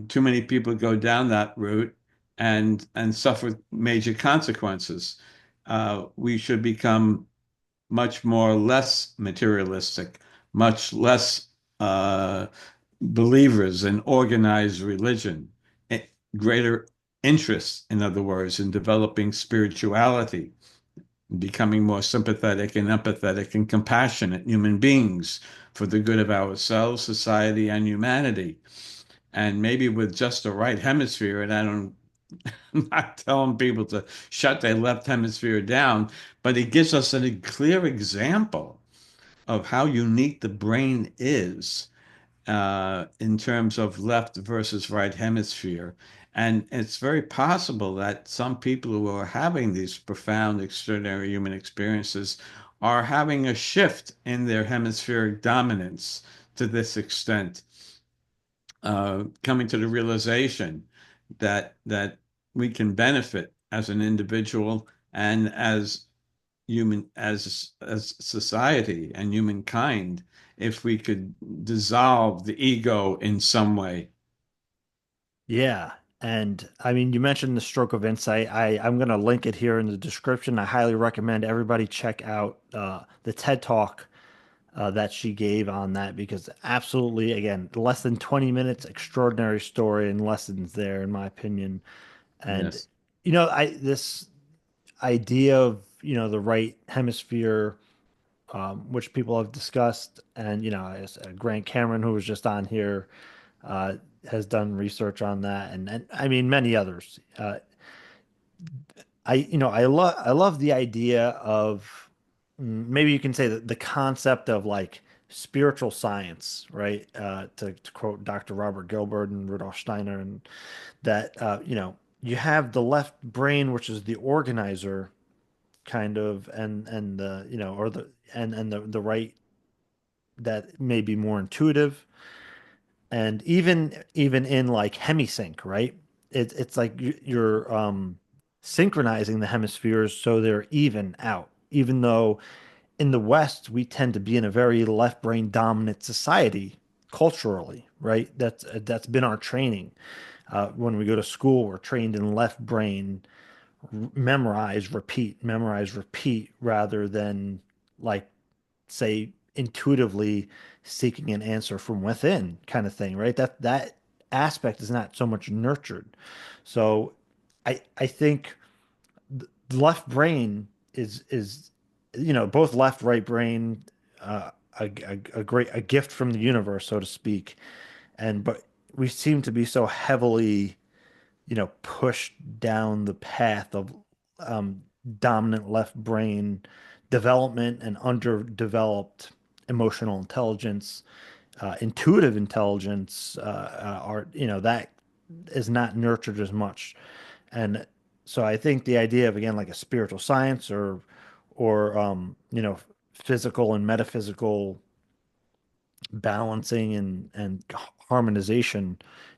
Too many people go down that route and suffer major consequences. We should become much more less materialistic, much less uh, believers in organized religion, greater interest, in other words, in developing spirituality, becoming more sympathetic and empathetic and compassionate human beings for the good of ourselves, society, and humanity. And maybe with just the right hemisphere, and I'm not telling people to shut their left hemisphere down, but it gives us a clear example of how unique the brain is in terms of left versus right hemisphere. And it's very possible that some people who are having these profound extraordinary human experiences are having a shift in their hemispheric dominance to this extent, coming to the realization that we can benefit as an individual and as society and humankind if we could dissolve the ego in some way. Yeah. And I mean, you mentioned the stroke of insight. I'm going to link it here in the description. I highly recommend everybody check out the TED Talk that she gave on that because absolutely, again, less than 20 minutes, extraordinary story and lessons there, in my opinion. And Yes. you know, I this. idea of, the right hemisphere, which people have discussed, and Grant Cameron, who was just on here, uh, has done research on that, and I mean many others. I love the idea of, maybe you can say that the concept of like spiritual science, right? To quote Dr. Robert Gilbert and Rudolf Steiner, and that you have the left brain, which is the organizer kind of, and the or the and the right that may be more intuitive, and even in like hemisync, right? It's like you're synchronizing the hemispheres so they're even out. Even though in the West we tend to be in a very left brain dominant society culturally, right? That's been our training. When we go to school, we're trained in left brain, memorize, repeat, rather than like say intuitively seeking an answer from within kind of thing, right? That aspect is not so much nurtured. So I think the left brain is both left right brain, a great a gift from the universe, so to speak. And but we seem to be so heavily pushed down the path of um, dominant left brain development and underdeveloped emotional intelligence, intuitive intelligence, are, that is not nurtured as much. And so I think the idea of, again, like a spiritual science, or physical and metaphysical balancing and harmonization,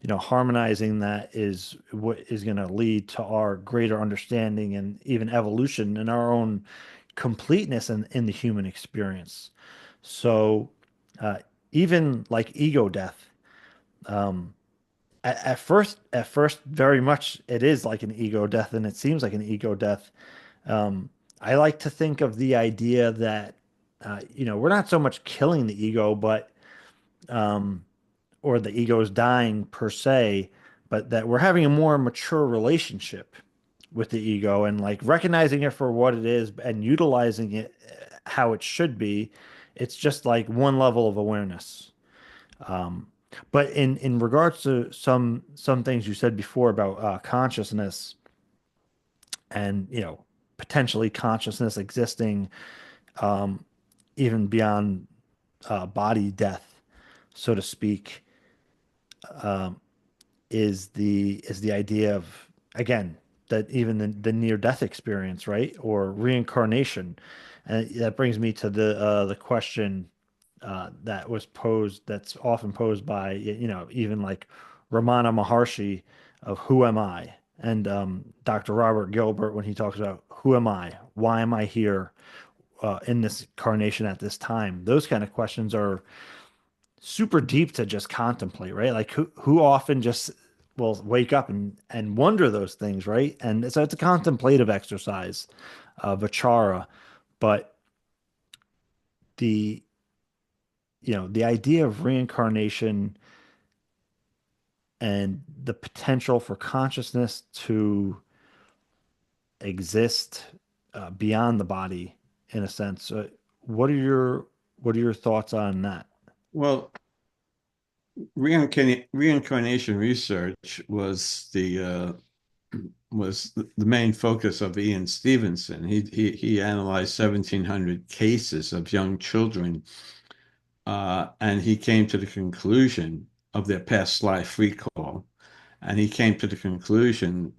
harmonizing that is what is going to lead to our greater understanding and even evolution and our own completeness in the human experience. So, uh, even like ego death, um, at first, very much it is like an ego death, and it seems like an ego death. Um, I like to think of the idea that, we're not so much killing the ego, but um, or the ego is dying per se, but that we're having a more mature relationship with the ego and like recognizing it for what it is and utilizing it how it should be. It's just like one level of awareness. Um, but in regards to some things you said before about consciousness and potentially consciousness existing, um, even beyond body death, so to speak, um, is the idea of, again, that even the near death experience, right, or reincarnation. And that brings me to the question that was posed, that's often posed by even like Ramana Maharshi, of who am I? And Dr. Robert Gilbert, when he talks about who am I, why am I here in this incarnation at this time, those kind of questions are super deep to just contemplate, right? Like who often just will wake up and wonder those things, right? And so it's a contemplative exercise, vichara, but the the idea of reincarnation and the potential for consciousness to exist beyond the body, in a sense. What are your what are your thoughts on that? Well, reincarnation research was the main focus of Ian Stevenson. He analyzed 1,700 cases of young children, and he came to the conclusion of their past life recall, and he came to the conclusion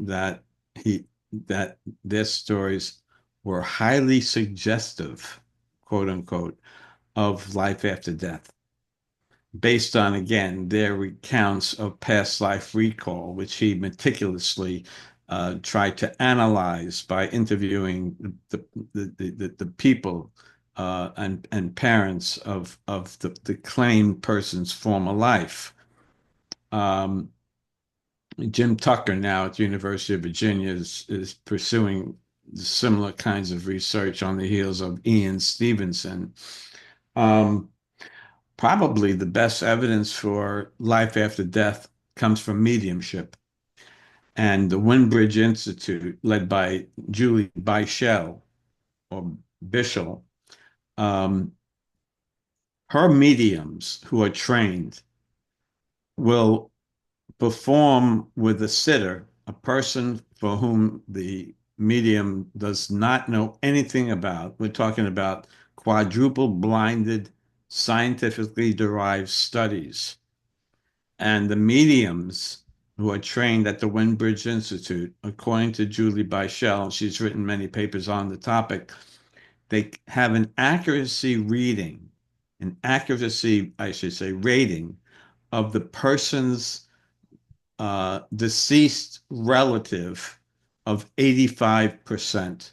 he that their stories were highly suggestive, quote unquote, of life after death, based on, again, their recounts of past life recall, which he meticulously tried to analyze by interviewing the people and parents of the claimed person's former life. Um, Jim Tucker, now at the University of Virginia, is pursuing similar kinds of research on the heels of Ian Stevenson. Um, Probably the best evidence for life after death comes from mediumship. and the Windbridge Institute, led by Julie Bichel or Bishel, um, her mediums who are trained will perform with a sitter, a person for whom the medium does not know anything about. We're talking about quadruple blinded, scientifically derived studies. And the mediums who are trained at the Windbridge Institute, according to Julie Bichel, she's written many papers on the topic, they have an accuracy, I should say, rating of the person's deceased relative of 85%,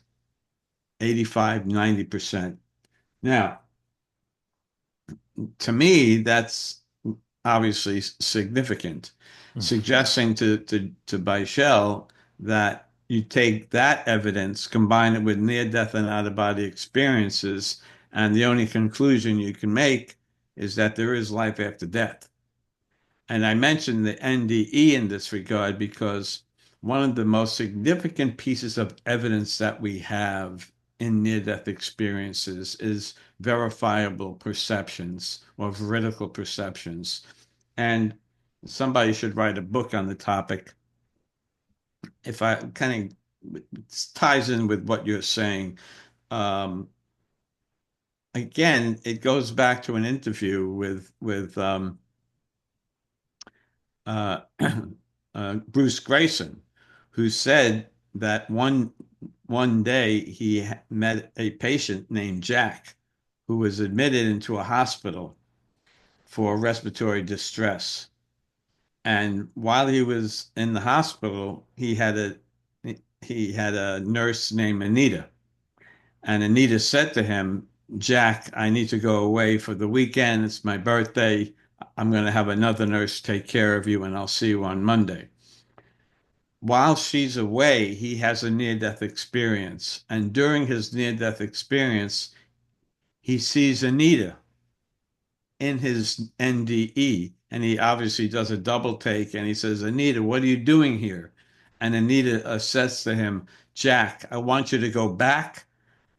85, 90%. Now, to me, that's obviously significant, suggesting to Bichel that you take that evidence, combine it with near-death and out-of-body experiences, and the only conclusion you can make is that there is life after death. And I mentioned the NDE in this regard because one of the most significant pieces of evidence that we have in near-death experiences is verifiable perceptions or veridical perceptions. And somebody should write a book on the topic. If I kind of ties in with what you're saying. Um, Again, it goes back to an interview with uh, Bruce Grayson, who said that one day he met a patient named Jack, who was admitted into a hospital for respiratory distress. And while he was in the hospital, he had a nurse named Anita. And Anita said to him, Jack, I need to go away for the weekend. It's my birthday. I'm going to have another nurse take care of you, and I'll see you on Monday. While she's away, he has a near-death experience. And during his near-death experience, he sees Anita in his NDE. And he obviously does a double take and he says, Anita, what are you doing here? And Anita says to him, Jack, I want you to go back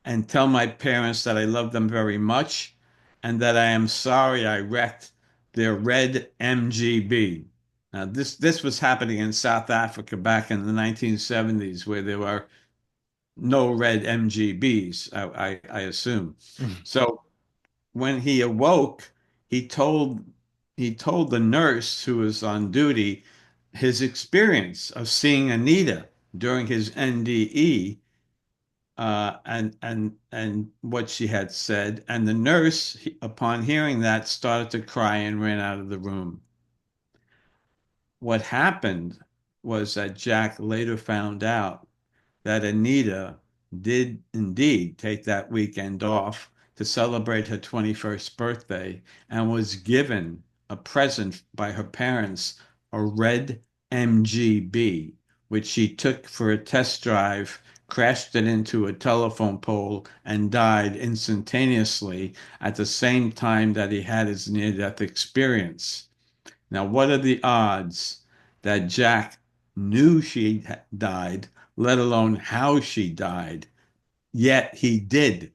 and tell my parents that I love them very much and that I am sorry I wrecked their red MGB. Now, this was happening in South Africa back in the 1970s, where there were no red MGBs, I assume. So when he awoke, he told he told the nurse who was on duty his experience of seeing Anita during his NDE, and what she had said. And the nurse, upon hearing that, started to cry and ran out of the room. What happened was that Jack later found out that Anita did indeed take that weekend off to celebrate her 21st birthday and was given a present by her parents, a red MGB, which she took for a test drive, crashed it into a telephone pole, and died instantaneously at the same time that he had his near death experience. Now, what are the odds that Jack knew she died, let alone how she died? Yet he did.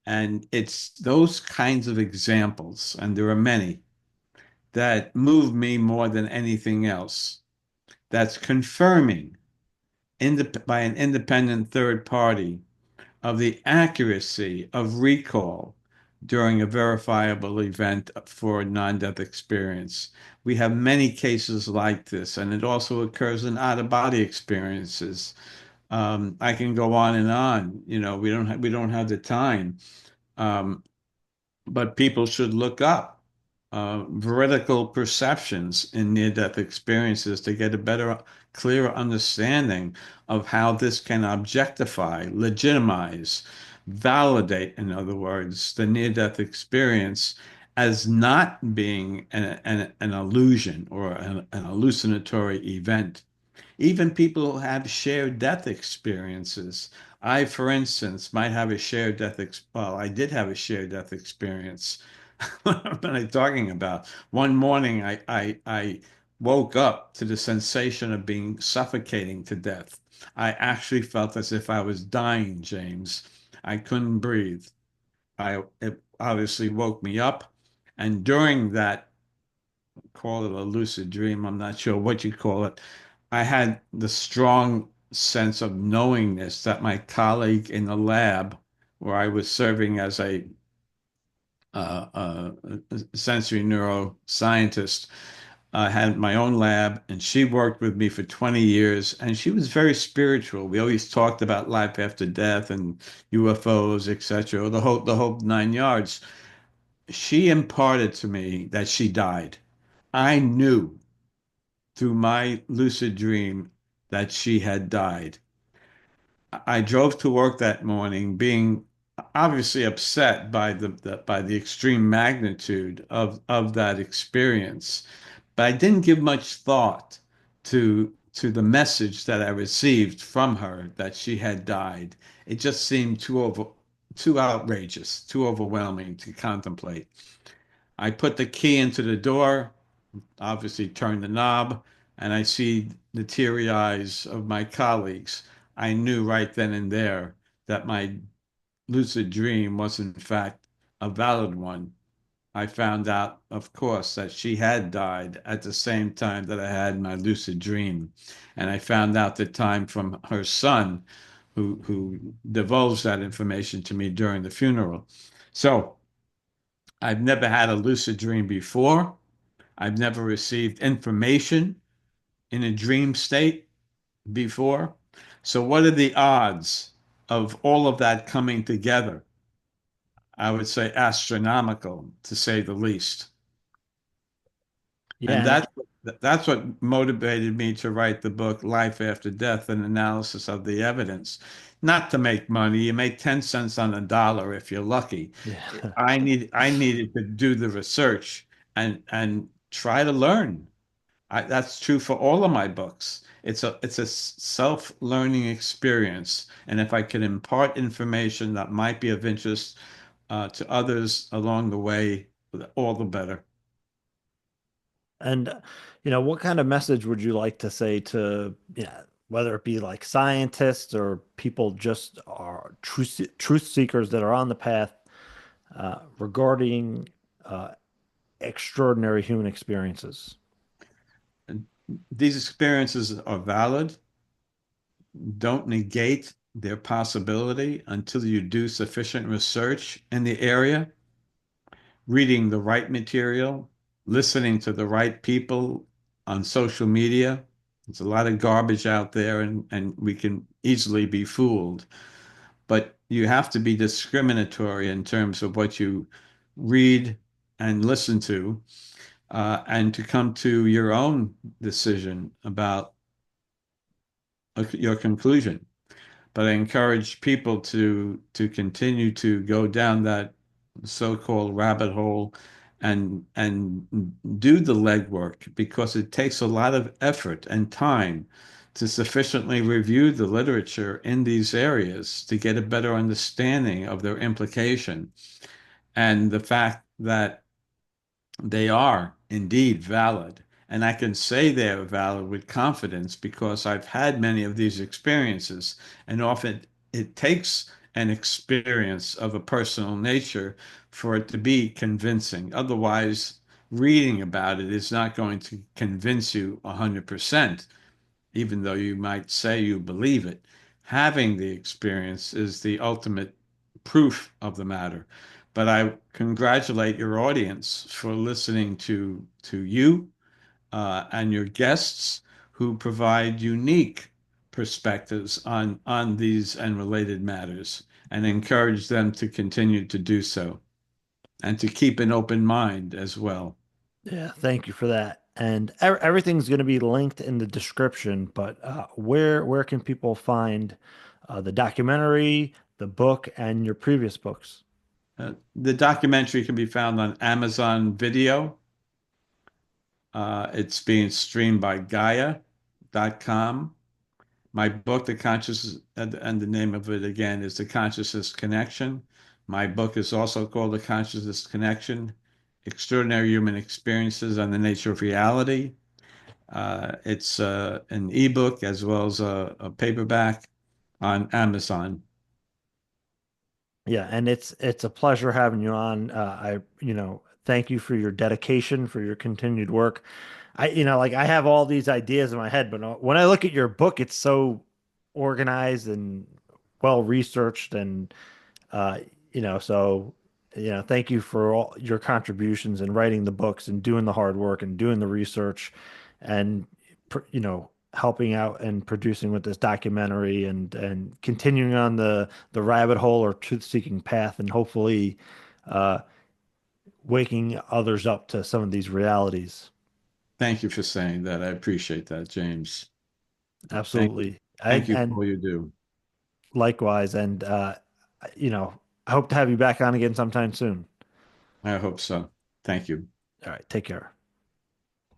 And it's those kinds of examples, and there are many, that move me more than anything else. That's confirming by an independent third party of the accuracy of recall during a verifiable event for a non-death experience. We have many cases like this, and it also occurs in out-of-body experiences. I can go on and on. We don't have the time, um, but people should look up veridical perceptions in near-death experiences to get a better, clearer understanding of how this can objectify, legitimize, validate, in other words, the near-death experience as not being an illusion or an hallucinatory event. Even people who have shared death experiences. I, for instance, might have a shared death, well, I did have a shared death experience. What am I talking about? One morning, I woke up to the sensation of being suffocating to death. I actually felt as if I was dying, James. I couldn't breathe. It obviously woke me up. And during that, call it a lucid dream, I'm not sure what you call it, I had the strong sense of knowingness that my colleague in the lab, where I was serving as a sensory neuroscientist, had my own lab, and she worked with me for 20 years, and she was very spiritual. We always talked about life after death and UFOs, etc., the whole nine yards. She imparted to me that she died. I knew through my lucid dream that she had died. I drove to work that morning being obviously upset by the extreme magnitude of that experience, but I didn't give much thought to the message that I received from her that she had died. It just seemed too outrageous, too overwhelming to contemplate. I put the key into the door, obviously turn the knob, and I see the teary eyes of my colleagues. I knew right then and there that my lucid dream was, in fact, a valid one. I found out, of course, that she had died at the same time that I had my lucid dream. And I found out the time from her son, who divulged that information to me during the funeral. So I've never had a lucid dream before. I've never received information in a dream state before. So, what are the odds of all of that coming together? I would say astronomical, to say the least. And Yeah, that's what motivated me to write the book Life After Death, an analysis of the evidence. Not to make money. You make 10 cents on a dollar if you're lucky. yeah. I needed to do the research and try to learn. That's true for all of my books. It's a self-learning experience, and if I can impart information that might be of interest to others along the way, all the better. And what kind of message would you like to say to, whether it be like scientists or people just are truth seekers that are on the path regarding uh, extraordinary human experiences? And these experiences are valid. Don't negate their possibility until you do sufficient research in the area, reading the right material, listening to the right people on social media. There's a lot of garbage out there, and we can easily be fooled. But you have to be discriminatory in terms of what you read and listen to, and to come to your own decision about your conclusion. But I encourage people to continue to go down that so-called rabbit hole and do the legwork because it takes a lot of effort and time to sufficiently review the literature in these areas to get a better understanding of their implication and the fact that they are indeed valid. And I can say they're valid with confidence because I've had many of these experiences. And often it takes an experience of a personal nature for it to be convincing. Otherwise, reading about it is not going to convince you 100%, even though you might say you believe it. Having the experience is the ultimate proof of the matter. But I congratulate your audience for listening to you and your guests who provide unique perspectives on these and related matters, and encourage them to continue to do so and to keep an open mind as well. Yeah, thank you for that. And everything's going to be linked in the description, but where can people find the documentary, the book, and your previous books? The documentary can be found on Amazon Video. It's being streamed by Gaia.com. My book, The Consciousness, and the name of it again is The Consciousness Connection. My book is also called The Consciousness Connection, Extraordinary Human Experiences on the Nature of Reality. It's an ebook as well as a paperback on Amazon. Yeah, and it's a pleasure having you on. Thank you for your dedication, for your continued work. Like I have all these ideas in my head, but when I look at your book, it's so organized and well researched, and uh, so thank you for all your contributions in writing the books and doing the hard work and doing the research, and helping out and producing with this documentary and continuing on the rabbit hole or truth-seeking path, and hopefully uh, waking others up to some of these realities. Thank you for saying that. I appreciate that, James. Thank you. Absolutely. Thank you for And all you do. likewise. And, you know, I hope to have you back on again sometime soon. I hope so. Thank you. All right. Take care.